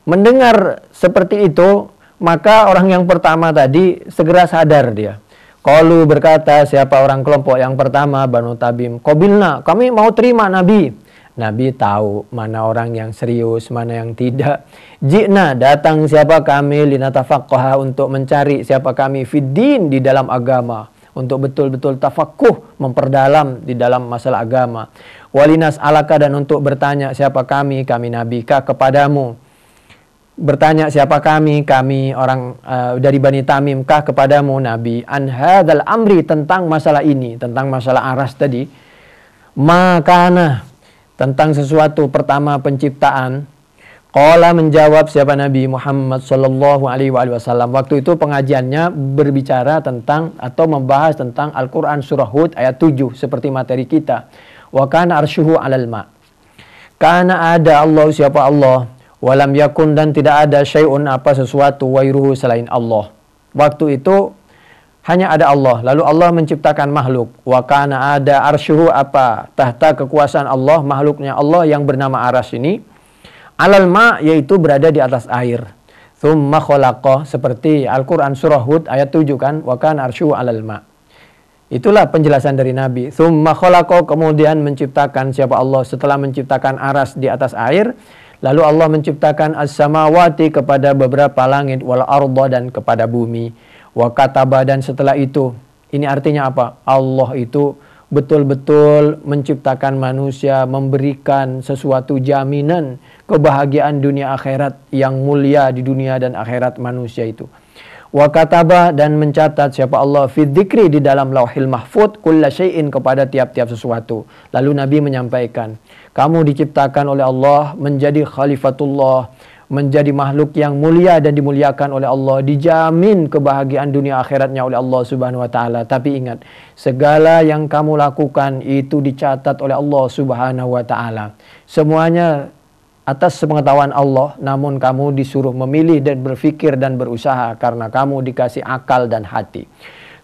Mendengar seperti itu, maka orang yang pertama tadi segera sadar dia. Qalu, berkata siapa orang kelompok yang pertama, Banu Tamim, qabilna, kami mau terima Nabi. Nabi tahu mana orang yang serius, mana yang tidak. Ji'na, datang siapa kami, linatafaqqaha, untuk mencari siapa kami, fiddin, di dalam agama, untuk betul-betul tafaqquh, memperdalam di dalam masalah agama. Walinas alaka, dan untuk bertanya siapa kami Nabi, kah kepadamu. Bertanya siapa kami orang dari Bani Tamim, kah kepadamu Nabi, an hadzal amri, tentang masalah ini, tentang masalah aras tadi. Makana, tentang sesuatu pertama penciptaan. Qala, menjawab siapa Nabi Muhammad sallallahu alaihi wasallam. Waktu itu pengajiannya berbicara tentang atau membahas tentang Al-Quran surah Hud ayat 7 seperti materi kita. Wa kana arsyuhu 'alal ma'. Karena ada Allah, siapa Allah, walam yakun, dan tidak ada syai'un, apa sesuatu, wairuhu, selain Allah. Waktu itu hanya ada Allah, lalu Allah menciptakan makhluk. Wa kana, ada arsyuhu, apa tahta kekuasaan Allah, makhluknya Allah yang bernama aras ini, alal ma, yaitu berada di atas air. Tsumma khalaqa, seperti Al-Quran surah Hud ayat 7 kan, wa kana arsyu 'alal ma. Itulah penjelasan dari Nabi. Tsumma khalaqa, kemudian menciptakan siapa Allah setelah menciptakan aras di atas air. Lalu Allah menciptakan as-samawati kepada beberapa langit, wal arda dan kepada bumi. Wa kataba, dan setelah itu, ini artinya apa? Allah itu betul-betul menciptakan manusia, memberikan sesuatu jaminan kebahagiaan dunia akhirat yang mulia di dunia dan akhirat manusia itu. Wa kataba, dan mencatat siapa Allah fi dzikri di dalam Lauhil Mahfuz kulla syai'in, kepada tiap-tiap sesuatu. Lalu Nabi menyampaikan, kamu diciptakan oleh Allah menjadi khalifatullah, menjadi makhluk yang mulia dan dimuliakan oleh Allah, dijamin kebahagiaan dunia akhiratnya oleh Allah Subhanahu wa taala. Tapi ingat, segala yang kamu lakukan itu dicatat oleh Allah Subhanahu wa taala. Semuanya atas pengetahuan Allah, namun kamu disuruh memilih dan berpikir dan berusaha karena kamu dikasih akal dan hati.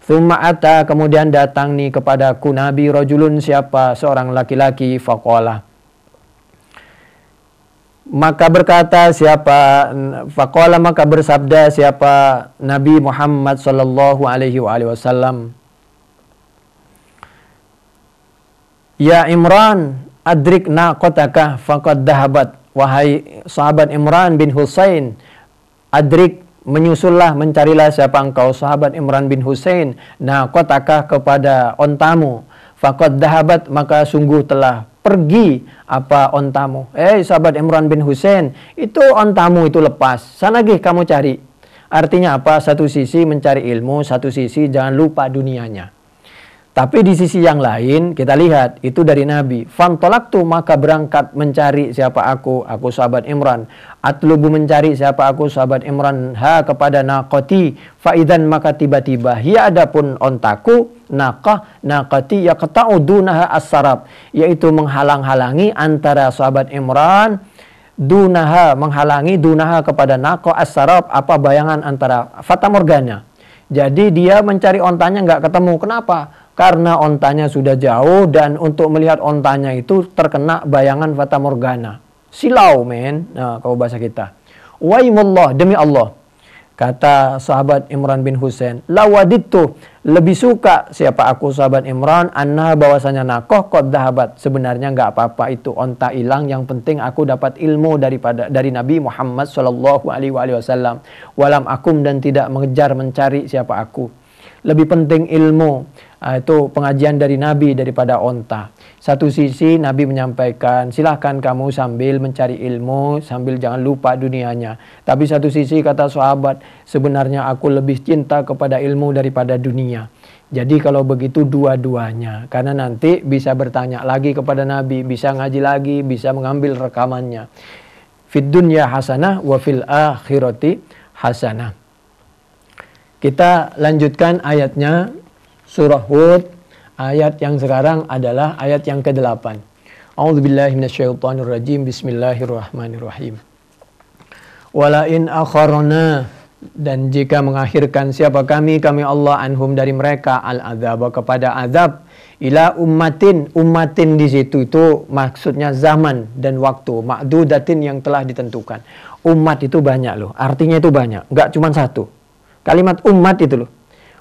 Tsumma ata, kemudian datang nih kepadaku Nabi rajulun, siapa seorang laki-laki, faqala, maka berkata siapa, faqala, maka bersabda siapa Nabi Muhammad sallallahu alaihi wasallam, ya Imran, adrik naqataka faqad dahabat. Wahai sahabat Imran bin Husain, adrik, menyusullah, mencarilah siapa engkau sahabat Imran bin Husain, naqataka, kepada ontamu, faqad dahabat, maka sungguh telah pergi apa ontamu. Sahabat Imran bin Husain, itu ontamu itu lepas, sana gih kamu cari. Artinya apa? Satu sisi mencari ilmu, satu sisi jangan lupa dunianya. Tapi di sisi yang lain kita lihat itu dari Nabi. Fantolaktu, maka berangkat mencari siapa aku sahabat Imran. Atlubu, mencari siapa aku sahabat Imran, ha kepada naqati, faidan, maka tiba-tiba hiya, adapun ontaku, naqati yaqta'u dunaha as-sarab, yaitu menghalang-halangi antara sahabat Imran, dunaha, menghalangi, dunaha kepada naqa as-sarab, apa bayangan antara fata morgana. Jadi dia mencari ontanya nggak ketemu. Kenapa? Karena ontanya sudah jauh dan untuk melihat ontanya itu terkena bayangan fata morgana. Silau, men. Nah, kalau bahasa kita. Waimullah, demi Allah. Kata sahabat Imran bin Husain, lawadittu, lebih suka siapa aku sahabat Imran, anna, bahwasanya nakoh qad dahabat, sebenarnya nggak apa-apa itu onta hilang, yang penting aku dapat ilmu dari Nabi Muhammad sallallahu alaihi wasallam. Walam akum, dan tidak mengejar mencari siapa aku. Lebih penting ilmu, itu pengajian dari Nabi daripada onta. Satu sisi Nabi menyampaikan, silahkan kamu sambil mencari ilmu, sambil jangan lupa dunianya. Tapi satu sisi kata sahabat, sebenarnya aku lebih cinta kepada ilmu daripada dunia. Jadi kalau begitu dua-duanya, karena nanti bisa bertanya lagi kepada Nabi, bisa ngaji lagi, bisa mengambil rekamannya. Fid dunya hasanah wa fil akhirati hasanah. Kita lanjutkan ayatnya, surah Hud, ayat yang sekarang adalah ayat yang ke-8. A'udzubillahi minasyaitonirrajim, bismillahirrahmanirrahim. Wala in akharna, dan jika mengakhirkan siapa kami Allah anhum dari mereka, al-adzab, kepada azab, ila ummatin di situ itu maksudnya zaman dan waktu, ma'dudatin, yang telah ditentukan. Umat itu banyak loh, artinya itu banyak, enggak cuma satu. Kalimat umat itu loh.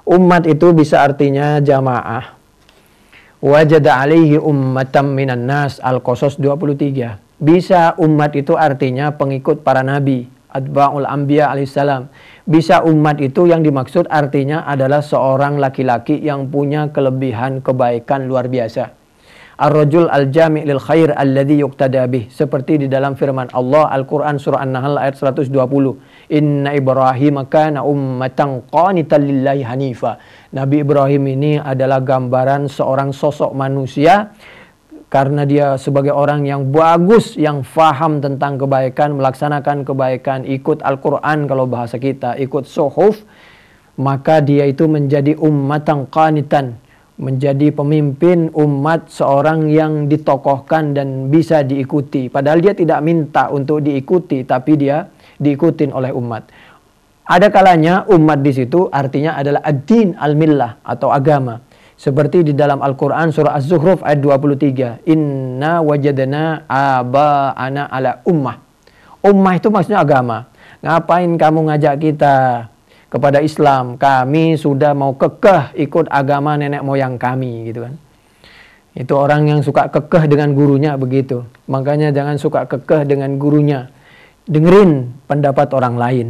Umat itu bisa artinya jamaah. Wajada alaihi ummatam minan nas, Al-Qasas 23. Bisa umat itu artinya pengikut para nabi, atba'ul anbiya alaihissalam. Bisa umat itu yang dimaksud artinya adalah seorang laki-laki yang punya kelebihan kebaikan luar biasa. Ar-rajul al-jami' lil khair alladhi yuqtada bih, seperti di dalam firman Allah Al-Qur'an surah An-Nahl ayat 120. Inna Ibrahim kana ummatan qanitan lillahi hanifa. Nabi Ibrahim ini adalah gambaran seorang sosok manusia karena dia sebagai orang yang bagus, yang faham tentang kebaikan, melaksanakan kebaikan, ikut Al-Qur'an kalau bahasa kita, ikut suhuf, maka dia itu menjadi ummatan qanitan, menjadi pemimpin umat, seorang yang ditokohkan dan bisa diikuti. Padahal dia tidak minta untuk diikuti, tapi dia diikutin oleh umat. Ada kalanya umat di situ artinya adalah ad-din al-millah atau agama. Seperti di dalam Al-Quran surah Az-Zukhruf ayat 23. Inna wajadna aba'ana ala ummah. Ummah itu maksudnya agama. Ngapain kamu ngajak kita kepada Islam? Kami sudah mau kekeh ikut agama nenek moyang kami, gitu kan. Itu orang yang suka kekeh dengan gurunya begitu. Makanya jangan suka kekeh dengan gurunya. Dengerin pendapat orang lain.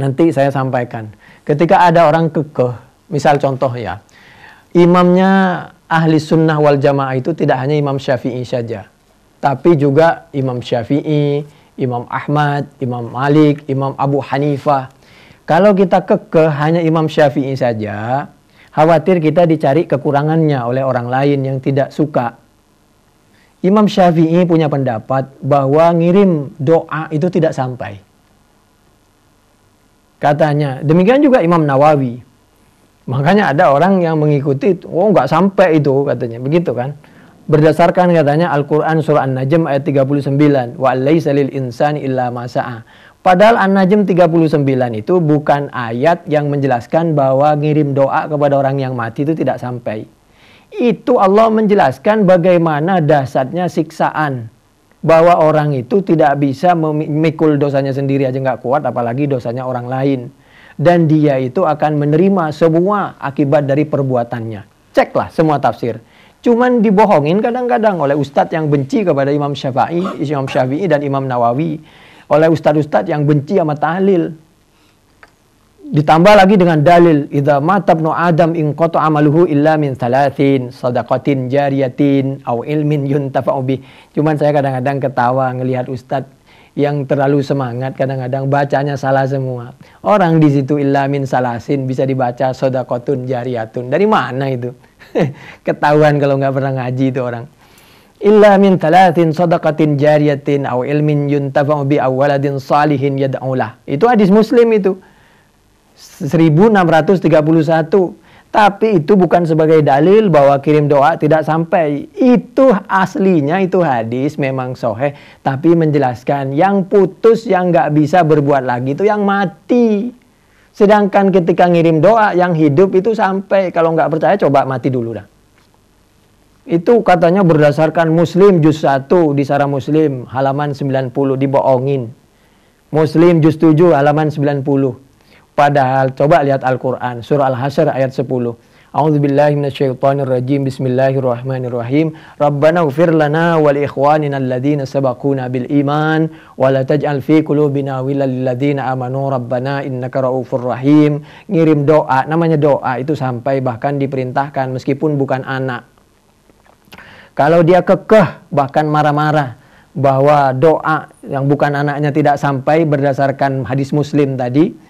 Nanti saya sampaikan. Ketika ada orang kekeh, misal contoh ya, imamnya ahli sunnah wal jamaah itu tidak hanya Imam Syafi'i saja, tapi juga Imam Syafi'i, Imam Ahmad, Imam Malik, Imam Abu Hanifah. Kalau kita kekeh hanya Imam Syafi'i saja, khawatir kita dicari kekurangannya oleh orang lain yang tidak suka. Imam Syafi'i punya pendapat bahwa ngirim doa itu tidak sampai. Katanya, demikian juga Imam Nawawi. Makanya ada orang yang mengikuti, oh nggak sampai itu katanya, begitu kan. Berdasarkan katanya Al-Quran surah An-Najm ayat 39. Wa laisa lil insani illa ma sa'a. Padahal An-Najm 39 itu bukan ayat yang menjelaskan bahwa ngirim doa kepada orang yang mati itu tidak sampai. Itu Allah menjelaskan bagaimana dahsyatnya siksaan. Bahwa orang itu tidak bisa memikul dosanya sendiri aja nggak kuat, apalagi dosanya orang lain. Dan dia itu akan menerima semua akibat dari perbuatannya. Ceklah semua tafsir. Cuman dibohongin kadang-kadang oleh ustadz yang benci kepada Imam Syafi'i dan Imam Nawawi. Oleh ustadz-ustadz yang benci sama tahlil. Ditambah lagi dengan dalil, idza mata ibnu adam in qata amaluhu illa min thalathin, shadaqatin jariyatin aw ilmin yuntafa'u bih. Cuman saya kadang-kadang ketawa ngelihat ustadz yang terlalu semangat, kadang-kadang bacanya salah semua. Orang di situ illa min salasin bisa dibaca shadaqatun jariyatun. Dari mana itu? Ketahuan kalau nggak pernah ngaji itu orang. Illa min thalathin shadaqatin jariyatin aw ilmin yuntafa'u bi aw waladin salihin yad'ulah. Itu hadis Muslim itu. 1631. Tapi itu bukan sebagai dalil bahwa kirim doa tidak sampai. Itu aslinya, itu hadis memang sahih, tapi menjelaskan yang putus, yang nggak bisa berbuat lagi itu yang mati. Sedangkan ketika ngirim doa yang hidup itu sampai. Kalau nggak percaya coba mati dulu dah. Itu katanya berdasarkan Muslim juz 1 di Sarah Muslim halaman 90, dibohongin. Muslim juz 7 halaman 90. Padahal coba lihat Al-Quran surah Al-Hasyr ayat 10. A'udzubillahi minasyaitonirrajim. Bismillahirrahmanirrahim. Rabbana ighfir lana wa li ikhwanina alladhina sabaquna bil iman wa la taj'al fi qulubina ghillan lil ladzina amanu rabbana innaka raufur rahim. Ngirim doa, namanya doa itu sampai bahkan diperintahkan meskipun bukan anak. Kalau dia kekeh bahkan marah-marah bahwa doa yang bukan anaknya tidak sampai berdasarkan hadis Muslim tadi,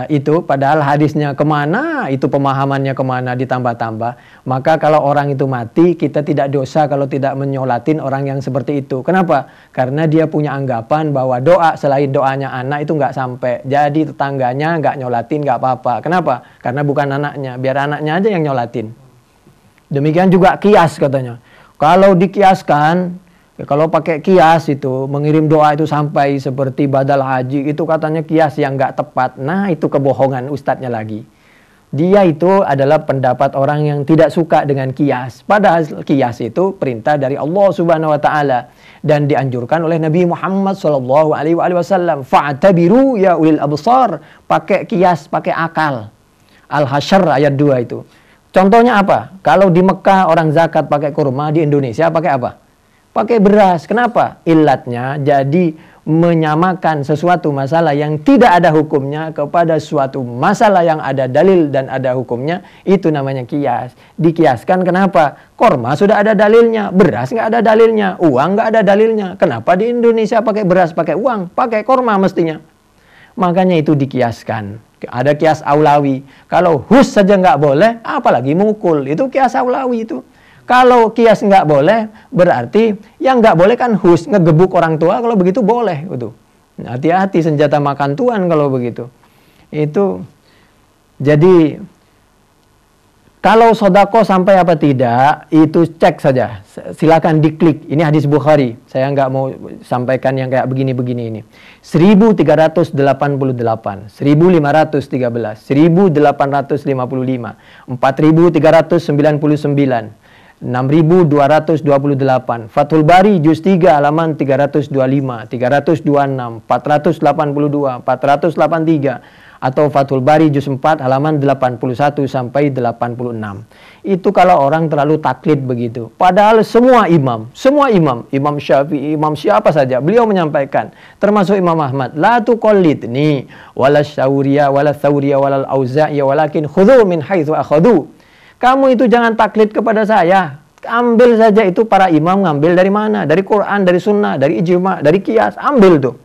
itu padahal hadisnya kemana, itu pemahamannya kemana, ditambah-tambah. Maka kalau orang itu mati, kita tidak dosa kalau tidak menyolatin orang yang seperti itu. Kenapa? Karena dia punya anggapan bahwa doa selain doanya anak itu nggak sampai. Jadi tetangganya nggak nyolatin nggak apa-apa. Kenapa? Karena bukan anaknya, biar anaknya aja yang nyolatin. Demikian juga kias katanya. Kalau dikiaskan, kalau pakai kias itu, mengirim doa itu sampai seperti badal haji, itu katanya kias yang nggak tepat. Nah, itu kebohongan ustadznya lagi. Dia itu adalah pendapat orang yang tidak suka dengan kias. Padahal kias itu perintah dari Allah Subhanahu wa taala dan dianjurkan oleh Nabi Muhammad sallallahu alaihi wasallam. Fa'tabiru ya ulil absar. Pakai kias, pakai akal. Al-Hasyr ayat 2 itu. Contohnya apa? Kalau di Mekah orang zakat pakai kurma, di Indonesia pakai apa? Pakai beras. Kenapa? Ilatnya jadi menyamakan sesuatu masalah yang tidak ada hukumnya kepada suatu masalah yang ada dalil dan ada hukumnya. Itu namanya kias. Dikiaskan kenapa? Korma sudah ada dalilnya, beras nggak ada dalilnya, uang nggak ada dalilnya. Kenapa di Indonesia pakai beras, pakai uang, pakai korma mestinya? Makanya itu dikiaskan. Ada kias aulawi. Kalau hus saja nggak boleh, apalagi mukul. Itu kias aulawi itu. Kalau kias nggak boleh, berarti yang nggak boleh kan hus, ngegebuk orang tua, kalau begitu boleh. Hati-hati senjata makan tuan kalau begitu. Itu jadi kalau sodako sampai apa tidak, itu cek saja. Silakan diklik. Ini hadis Bukhari. Saya nggak mau sampaikan yang kayak begini-begini ini. 1388, 1513, 1855, 4399, 6228. Fathul Bari juz 3 halaman 325, 326, 482, 483 atau Fathul Bari juz 4 halaman 81 sampai 86. Itu kalau orang terlalu taklid begitu. Padahal semua imam, Imam Syafi'i, imam siapa saja, beliau menyampaikan, termasuk Imam Ahmad, la tuqallidni wala Syauriyah wala Thawriyah wala Auza'i walakin khudhu min haitsu akhadhu. Kamu itu jangan taklid kepada saya. Ambil saja itu para imam ngambil dari mana? Dari Quran, dari sunnah, dari ijma', dari qiyas. Ambil tuh.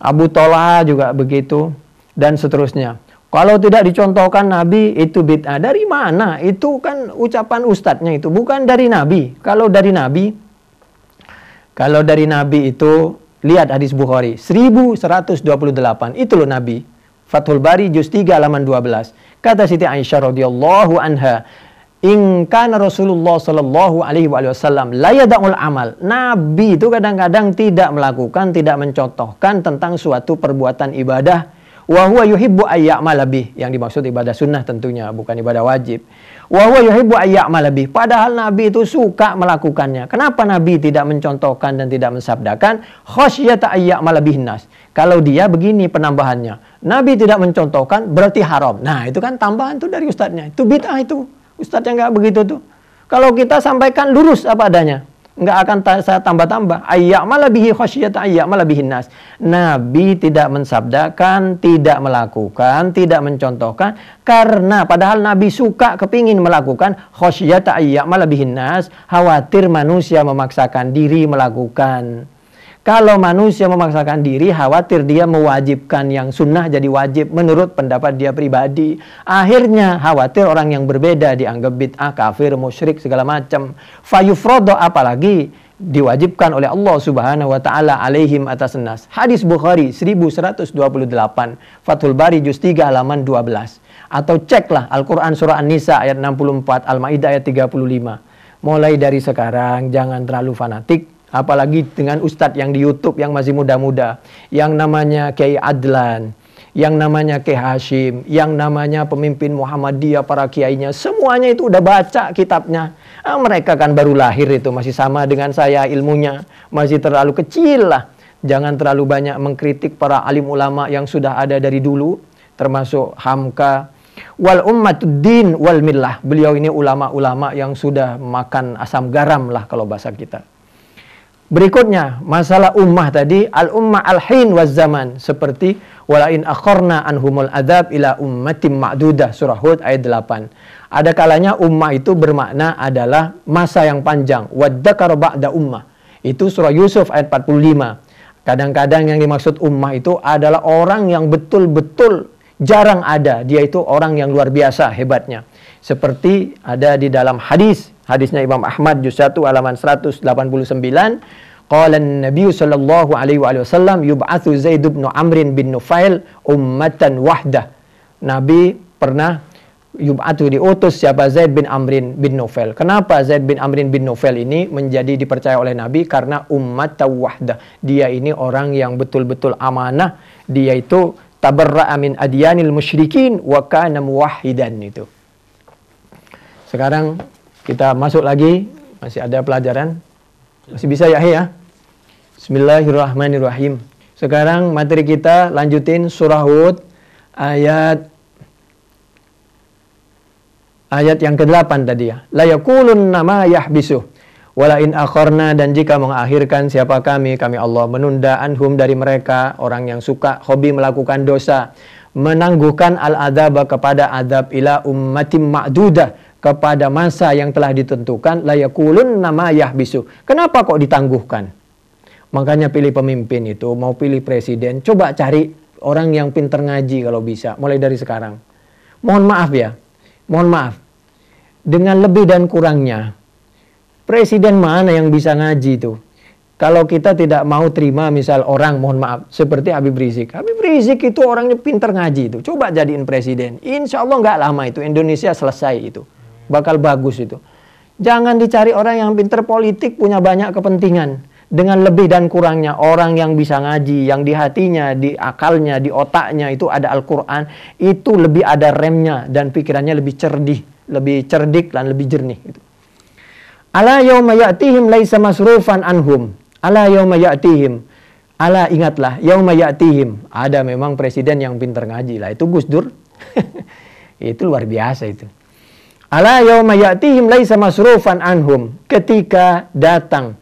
Abu Talha juga begitu. Dan seterusnya. Kalau tidak dicontohkan Nabi, itu bid'ah. Dari mana? Itu kan ucapan ustadznya itu. Bukan dari Nabi. Kalau dari Nabi itu, lihat hadis Bukhari. 1128. Itu loh Nabi. Fathul Bari, juz 3, halaman 12. Kata Siti Aisyah radhiyallahu anha, in kana Rasulullah sallallahu alaihi wasallam la yada'ul amal. Nabi itu kadang-kadang tidak melakukan, tidak mencontohkan tentang suatu perbuatan ibadah. Wa huwa yuhibbu ayya'mala bih. Yang dimaksud ibadah sunnah tentunya, bukan ibadah wajib. Wa huwa yuhibbu ayya'mala bih. Padahal Nabi itu suka melakukannya. Kenapa Nabi tidak mencontohkan dan tidak mensabdakan? Khasyata ayya'mala bihin nas. Kalau dia begini penambahannya. Nabi tidak mencontohkan berarti haram. Nah, itu kan tambahan tuh dari ustadznya. Itu bid'ah itu. Ustadznya nggak begitu tuh. Kalau kita sampaikan lurus apa adanya, nggak akan saya tambah-tambah. Ayya'mala bihi khasyata ayya'mala bihin nas. Nabi tidak mensabdakan, tidak melakukan, tidak mencontohkan karena padahal Nabi suka kepingin melakukan khasyata ayya'mala bihin nas, khawatir manusia memaksakan diri melakukan. Kalau manusia memaksakan diri, khawatir dia mewajibkan yang sunnah jadi wajib menurut pendapat dia pribadi. Akhirnya khawatir orang yang berbeda dianggap bid'ah, kafir, musyrik, segala macam. Fayufrodo, apalagi diwajibkan oleh Allah Subhanahu wa taala alaihim atas nas. Hadis Bukhari 1128, Fathul Bari juz 3 halaman 12. Atau ceklah Al-Qur'an surah An-Nisa ayat 64, Al-Maidah ayat 35. Mulai dari sekarang jangan terlalu fanatik. Apalagi dengan ustadz yang di YouTube yang masih muda-muda. Yang namanya Kiai Adlan, yang namanya Kiai Hashim, yang namanya pemimpin Muhammadiyah, para kiainya. Semuanya itu udah baca kitabnya. Mereka kan baru lahir itu, masih sama dengan saya ilmunya. Masih terlalu kecil lah. Jangan terlalu banyak mengkritik para alim ulama yang sudah ada dari dulu. Termasuk Hamka. Wal ummatuddin wal millah. Beliau ini ulama-ulama yang sudah makan asam garam lah kalau bahasa kita. Berikutnya, masalah ummah tadi, al-ummah al-hin waz zaman. Seperti, walain akhorna anhumul adab ila ummatim ma'dudah. Surah Hud ayat 8. Ada kalanya ummah itu bermakna adalah masa yang panjang. Waddakar ba'da ummah. Itu surah Yusuf ayat 45. Kadang-kadang yang dimaksud ummah itu adalah orang yang betul-betul jarang ada. Dia itu orang yang luar biasa hebatnya. Seperti ada di dalam hadisnya Imam Ahmad juz 1 halaman 189, qala an-nabiy sallallahu alaihi wasallam yub'atsu Zaid bin Amr bin Nufail ummatan wahdah. Nabi pernah diutus siapa Zaid bin Amr bin Nufail. Kenapa Zaid bin Amr bin Nufail ini menjadi dipercaya oleh Nabi? Karena ummatan wahdah. Dia ini orang yang betul-betul amanah. Dia itu tabarra'a min adyanil musyrikin wa kana muwahhidan itu. Sekarang kita masuk lagi, masih ada pelajaran. Masih bisa ya, Bismillahirrahmanirrahim. Sekarang materi kita lanjutin surah Hud ayat yang ke-8 tadi ya. La yakulunna ma yahbisuh wala in akharna, dan jika mengakhirkan siapa kami Allah menunda anhum dari mereka, orang yang suka hobi melakukan dosa, menangguhkan al-adzab kepada adab ila ummatim ma'dudah, kepada masa yang telah ditentukan, la yakulunna ma yahbisu. Kenapa kok ditangguhkan? Makanya pilih pemimpin itu, mau pilih presiden, coba cari orang yang pintar ngaji kalau bisa, mulai dari sekarang. Mohon maaf ya, mohon maaf. Dengan lebih dan kurangnya, presiden mana yang bisa ngaji itu? Kalau kita tidak mau terima misal orang, mohon maaf, seperti Habib Rizik. Habib Rizik itu orangnya pintar ngaji itu. Coba jadiin presiden. Insya Allah nggak lama itu, Indonesia selesai itu. Bakal bagus itu. Jangan dicari orang yang pintar politik, punya banyak kepentingan. Dengan lebih dan kurangnya, orang yang bisa ngaji, yang di hatinya, di akalnya, di otaknya itu ada Al-Quran, itu lebih ada remnya dan pikirannya lebih cerdik dan lebih jernih. Gitu. Ala yauma ya'tihim laisa masrufan anhum. Ala yauma ya'tihim. Ala ingatlah yauma ya'tihim. Ada memang presiden yang pintar ngaji lah. Itu Gus Dur. Itu luar biasa itu. Ala yauma ya'tihim laisa masrufan anhum. Ketika datang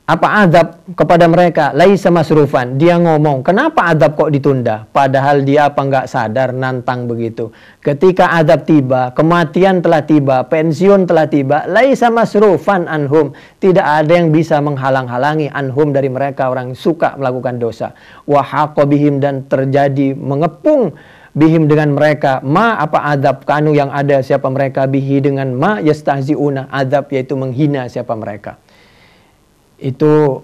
apa azab kepada mereka, laisa masrufan. Dia ngomong, kenapa azab kok ditunda? Padahal dia apa nggak sadar, nantang begitu. Ketika azab tiba, kematian telah tiba, pensiun telah tiba, laisa masrufan anhum. Tidak ada yang bisa menghalang-halangi anhum dari mereka orang suka melakukan dosa. Wa haqqa bihim, dan terjadi mengepung bihim dengan mereka ma apa azab kanu yang ada siapa mereka bihi dengan ma yastahziuna, azab yaitu menghina siapa mereka. Itu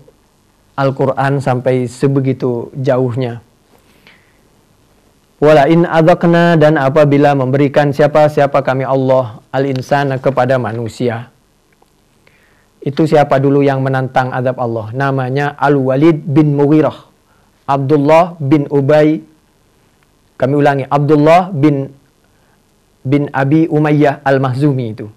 Al-Quran sampai sebegitu jauhnya. Wala in adzaqna, dan apabila memberikan siapa kami Allah al-insana kepada manusia. Itu siapa dulu yang menantang azab Allah? Namanya Al-Walid bin Mughirah, Abdullah bin Ubay. Kami ulangi, Abdullah bin Abi Umayyah Al-Mahzumi itu.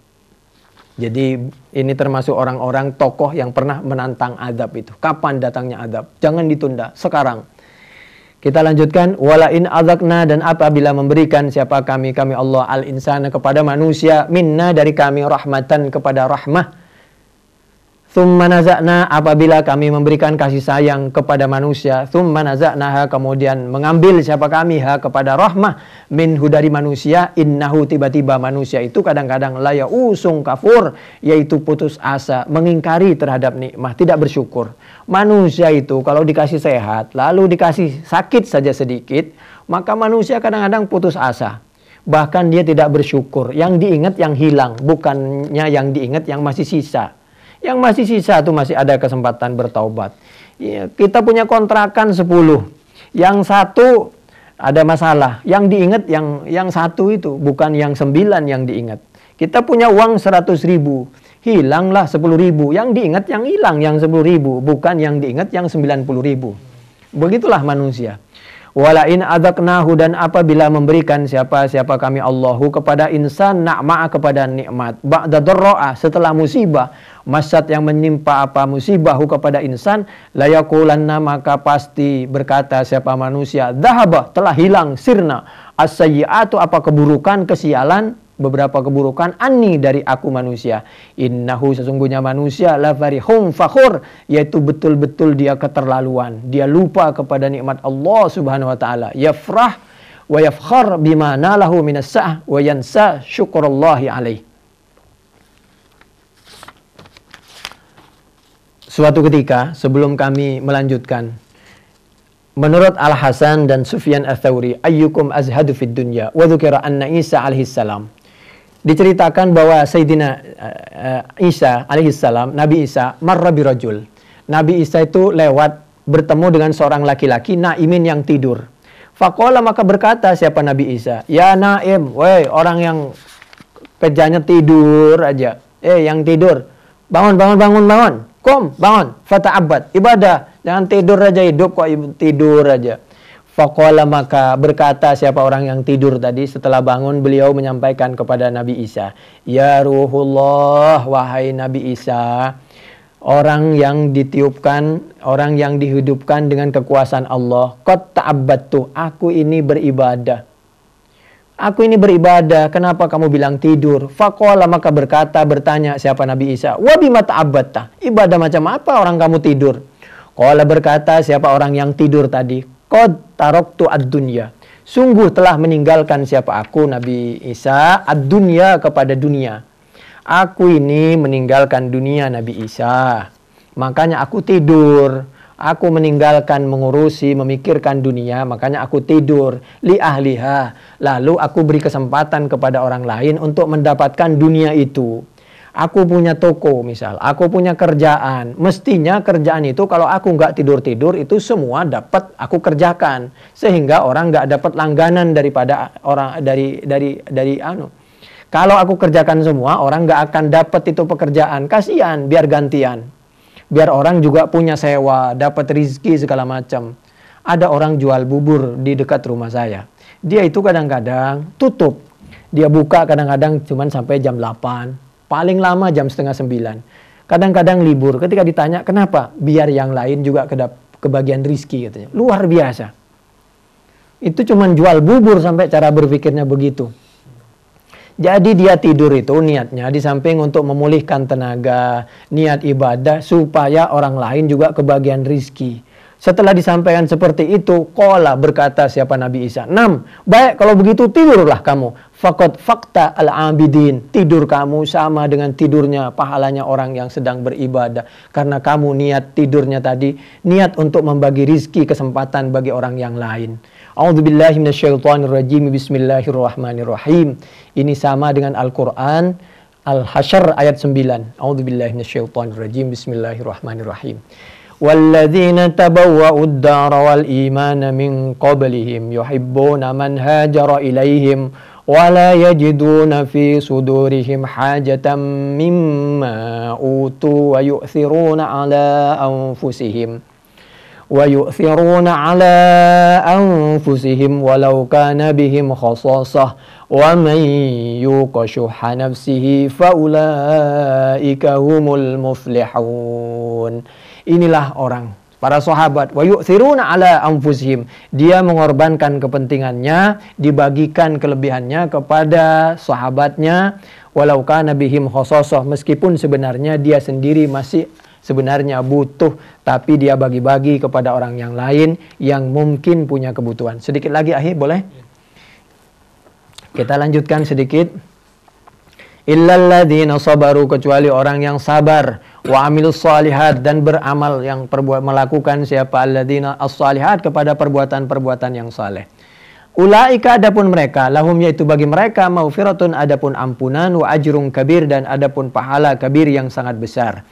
Jadi ini termasuk orang-orang tokoh yang pernah menantang azab itu. Kapan datangnya azab? Jangan ditunda, sekarang. Kita lanjutkan, wala in adzaqna, dan apabila memberikan siapa kami Allah al-insana kepada manusia, minna dari kami rahmatan kepada rahmah. Thumma naza'na, apabila kami memberikan kasih sayang kepada manusia, thumma naza'naha, kemudian mengambil siapa kami kepada rahmah minhu dari manusia, innahu, tiba-tiba manusia itu kadang-kadang la ya'usung kafur, yaitu putus asa, mengingkari terhadap nikmat, tidak bersyukur. Manusia itu kalau dikasih sehat, lalu dikasih sakit saja sedikit, maka manusia kadang-kadang putus asa. Bahkan dia tidak bersyukur. Yang diingat yang hilang, bukannya yang diingat yang masih sisa. Yang masih sisa itu masih ada kesempatan bertaubat. Ya, kita punya kontrakan 10. Yang satu ada masalah. Yang diingat yang satu itu, bukan yang 9 yang diingat. Kita punya uang 100.000. Hilanglah 10.000. Yang diingat yang hilang yang 10.000, bukan yang diingat yang 90.000. Begitulah manusia. Wala in adzaqnahu, dan apabila memberikan siapa kami Allahu kepada insan na'ma'a, kepada nikmat, ba'da dharra'a, setelah musibah, masat yang menimpa apa musibahu kepada insan, la yaqulanna, maka pasti berkata siapa manusia, dhahaba, telah hilang, sirna as-sayyi'atu, apa keburukan, kesialan, beberapa keburukan, anni, dari aku manusia. Innahu, sesungguhnya manusia, la farihum fakhur, yaitu betul-betul dia keterlaluan, dia lupa kepada nikmat Allah Subhanahu wa taala. Yafrah wa yafkhar bima nalahu minas sa'ah wa yansa syukrallahi alaih. Suatu ketika sebelum kami melanjutkan, menurut Al-Hasan dan Sufyan Ats-Tsauri, ayyukum azhadu fid dunya, wa dzukira anna Isa alaihi salam. Diceritakan bahwa Sayyidina Isa alaihissalam, Nabi Isa, marra birajul. Nabi Isa itu lewat bertemu dengan seorang laki-laki naimin yang tidur. Faqala, maka berkata siapa Nabi Isa, ya naim, woi orang yang kerjanya tidur aja. Yang tidur, bangun. Kom, bangun, fata'abbad, ibadah. Jangan tidur aja, hidup kok tidur aja. Faqala, maka berkata siapa orang yang tidur tadi, setelah bangun beliau menyampaikan kepada Nabi Isa, ya Ruhullah, wahai Nabi Isa, orang yang ditiupkan, orang yang dihidupkan dengan kekuasaan Allah, qad ta'abbadtu, aku ini beribadah. Aku ini beribadah, kenapa kamu bilang tidur? Faqala, maka bertanya siapa Nabi Isa, wa bima ta'abbadta, ibadah macam apa orang kamu tidur? Qala, berkata siapa orang yang tidur tadi, qad taraktu ad-dunya, sungguh telah meninggalkan siapa aku Nabi Isa, ad-dunya, kepada dunia. Aku ini meninggalkan dunia Nabi Isa, makanya aku tidur. Aku meninggalkan mengurusi, memikirkan dunia, makanya aku tidur. Li ahliha, lalu aku beri kesempatan kepada orang lain untuk mendapatkan dunia itu. Aku punya toko misal, aku punya kerjaan. Mestinya kerjaan itu kalau aku nggak tidur-tidur itu semua dapat aku kerjakan, sehingga orang nggak dapat langganan daripada orang dari Kalau aku kerjakan semua, orang nggak akan dapat itu pekerjaan. Kasihan, biar gantian. Biar orang juga punya sewa, dapat rizki segala macam. Ada orang jual bubur di dekat rumah saya. Dia itu kadang-kadang tutup. Dia buka kadang-kadang cuma sampai jam 8. Paling lama jam 8:30. Kadang-kadang libur. Ketika ditanya, kenapa? Biar yang lain juga kebagian rizki katanya. Luar biasa. Itu cuman jual bubur sampai cara berpikirnya begitu. Jadi dia tidur itu niatnya di samping untuk memulihkan tenaga, niat ibadah supaya orang lain juga kebagian rizki. Setelah disampaikan seperti itu, qala berkata siapa Nabi Isa, baik kalau begitu tidurlah kamu. Faqad fakta al-abidin, tidur kamu sama dengan tidurnya pahalanya orang yang sedang beribadah. Karena kamu niat tidurnya tadi, niat untuk membagi rizki kesempatan bagi orang yang lain. A'udzubillahi minasyaitonirrajim. Bismillahirrahmanirrahim. Ini sama dengan Al-Quran Al-Hasyr ayat 9. A'udzubillahi minasyaitonirrajim. Bismillahirrahmanirrahim. Walladzina tabawwa'ud dara wal imana min qablihim yuhibbuna man hajara ilaihim wa la yajiduna fi sudurihim hajatan mimma utu wa yu'thiruna ala anfusihim walau kana bihim khasasah wa man yuqa syuhha nafsihi faulaika humul muflihun. Inilah orang para sahabat, wa yu'thiruna ala anfusihim, dia mengorbankan kepentingannya, dibagikan kelebihannya kepada sahabatnya, walau kana bihim khasasah, meskipun sebenarnya dia sendiri masih sebenarnya butuh, tapi dia bagi-bagi kepada orang yang lain yang mungkin punya kebutuhan. Sedikit lagi akhir boleh? Kita lanjutkan sedikit. Illalladzina sabaru, kecuali orang yang sabar, wa amilus shalihat, dan beramal yang melakukan siapa alladzina as-shalihat kepada perbuatan-perbuatan yang saleh. Ulaika, adapun mereka, lahum, yaitu bagi mereka, maufiratun, adapun ampunan, wa ajrun kabir, dan adapun pahala kabir yang sangat besar.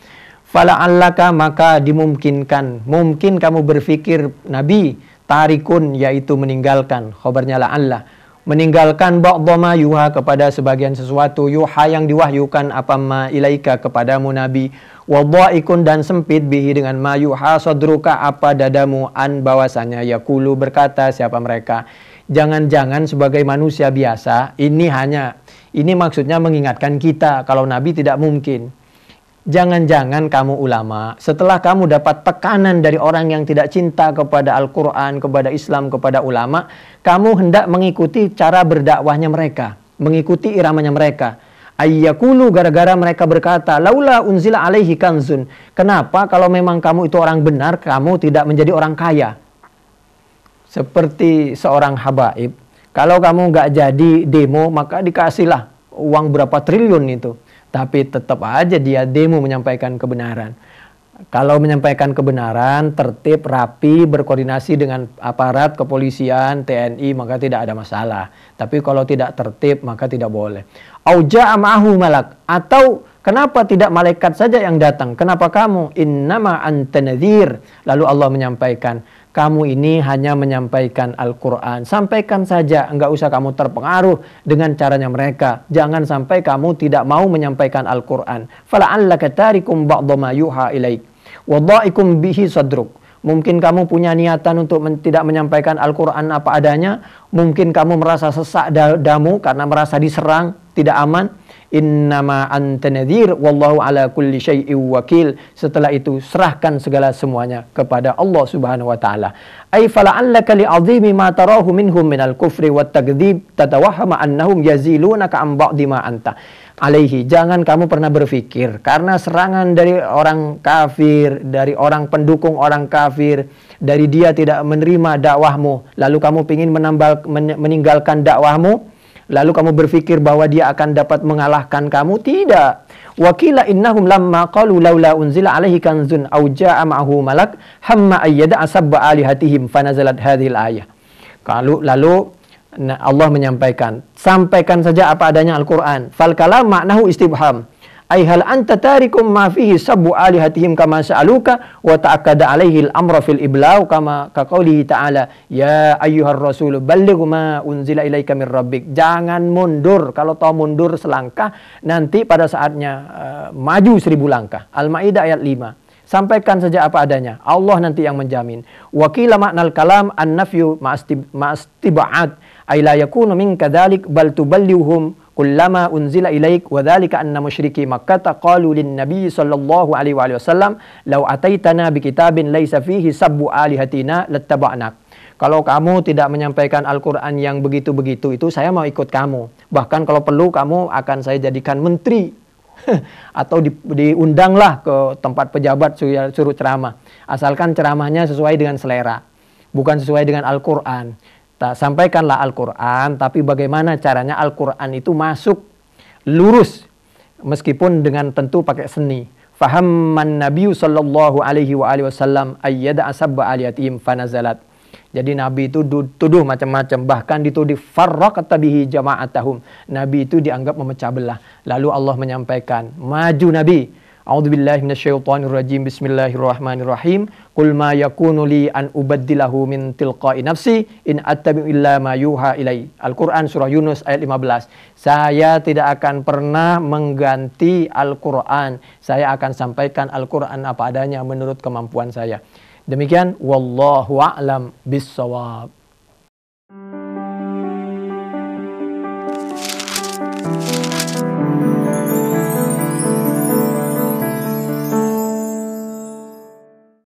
Fala'allaka, maka dimungkinkan, mungkin kamu berpikir Nabi, tarikun, yaitu meninggalkan, khabarnya la'alla, meninggalkan ba'dha yuha, kepada sebagian sesuatu, yuha yang diwahyukan, apa ma ilaika, kepadamu Nabi, wa dha'ikun, dan sempit bihi, dengan ma yuha sadruka, apa dadamu, an, bahwasanya yaqulu, berkata siapa mereka. Jangan-jangan sebagai manusia biasa, ini maksudnya mengingatkan kita kalau Nabi tidak mungkin. Jangan-jangan kamu ulama, setelah kamu dapat tekanan dari orang yang tidak cinta kepada Al-Quran, kepada Islam, kepada ulama, kamu hendak mengikuti cara berdakwahnya mereka, mengikuti iramanya mereka. Ayyakulu, gara-gara mereka berkata, laula unzila alaihi kanzun, kenapa kalau memang kamu itu orang benar, kamu tidak menjadi orang kaya? Seperti seorang habaib, kalau kamu nggak jadi demo, maka dikasihlah uang berapa triliun itu. Tapi tetap aja dia demo menyampaikan kebenaran. Kalau menyampaikan kebenaran, tertib, rapi, berkoordinasi dengan aparat kepolisian, TNI, maka tidak ada masalah. Tapi kalau tidak tertib, maka tidak boleh. Auja'a ma'ahu malak, atau kenapa tidak malaikat saja yang datang? Kenapa kamu? Innama anta nadhir. Lalu Allah menyampaikan, kamu ini hanya menyampaikan Al-Quran. Sampaikan saja, enggak usah kamu terpengaruh dengan caranya mereka. Jangan sampai kamu tidak mau menyampaikan Al-Quran. Fala'allaka tarikum ba'dha ma yuha ilaik, wa dha'ikum bihi sadruk. Mungkin kamu punya niatan untuk tidak menyampaikan Al-Quran apa adanya. Mungkin kamu merasa sesak dadamu karena merasa diserang, tidak aman. Innama anta nadhir wallahu ala kulli syai'in wakil. Setelah itu serahkan segala semuanya kepada Allah Subhanahu wa taala. Ai fala'allaka li'azimi ma tarahu minhum minal kufri wat takdzib tatawahhama annahum yazilunaka an ba'di ma anta alaihi. Jangan kamu pernah berpikir karena serangan dari orang kafir, dari orang pendukung orang kafir, dari dia tidak menerima dakwahmu, lalu kamu ingin meninggalkan dakwahmu, lalu kamu berpikir bahwa dia akan dapat mengalahkan kamu. Tidak. Wakila innahum lamma qalu laula unzila alaihi kanzun aw jaa ma'ahu malak hamma ayyada asabba alihatihim fanazalat hadhil ayah. Lalu Allah menyampaikan, sampaikan saja apa adanya Al-Quran. Fal kalam maknahu istibham. Ai hal anta tarikum ma fihi sabbu alihatihim kama sa'aluka wa ta'akkada alaihi al-amra fil iblau kama kaqaulihi ta'ala ya ayyuhar rasul balligh ma unzila ilaika mir rabbik. Jangan mundur. Kalau tahu mundur selangkah, nanti pada saatnya maju 1000 langkah. Al-Maidah ayat 5. Sampaikan saja apa adanya. Allah nanti yang menjamin. Wakila maknal kalam an-nafyu ma'astiba'at. Ay la yakunu min kadzalik bal tuballighum kullama unzila ilaik wa dzalika anna musyriki Makkah qalu lin nabiy sallallahu alaihi wasallam law ataitana bi kitabin laisa fihi sabbu alihatina lattaba'nak. Kalau kamu tidak menyampaikan Al-Quran yang begitu-begitu itu, saya mau ikut kamu. Bahkan kalau perlu kamu akan saya jadikan menteri. Atau diundanglah ke tempat pejabat suruh ceramah. Asalkan ceramahnya sesuai dengan selera. Bukan sesuai dengan Al-Quran. Sampaikanlah Al-Quran, tapi bagaimana caranya Al-Quran itu masuk lurus. Meskipun dengan tentu pakai seni. Fahamman Nabi sallallahu alaihi wasallam ayyada asabba aliyatim fanazalat. Jadi Nabi itu tuduh macam-macam, bahkan dituduh farraqata bihi jama'atahum. Nabi itu dianggap memecah belah. Lalu Allah menyampaikan, maju Nabi. A'udzubillahi minasyaitonirrajim. Bismillahirrahmanirrahim. Qul ma yakunu li an ubaddilahu min tilqa'i nafsi in attabi'u illa ma yuha ilai. Al-Qur'an surah Yunus ayat 15. Saya tidak akan pernah mengganti Al-Qur'an. Saya akan sampaikan Al-Qur'an apa adanya menurut kemampuan saya. Demikian wallahu a'lam bissawab.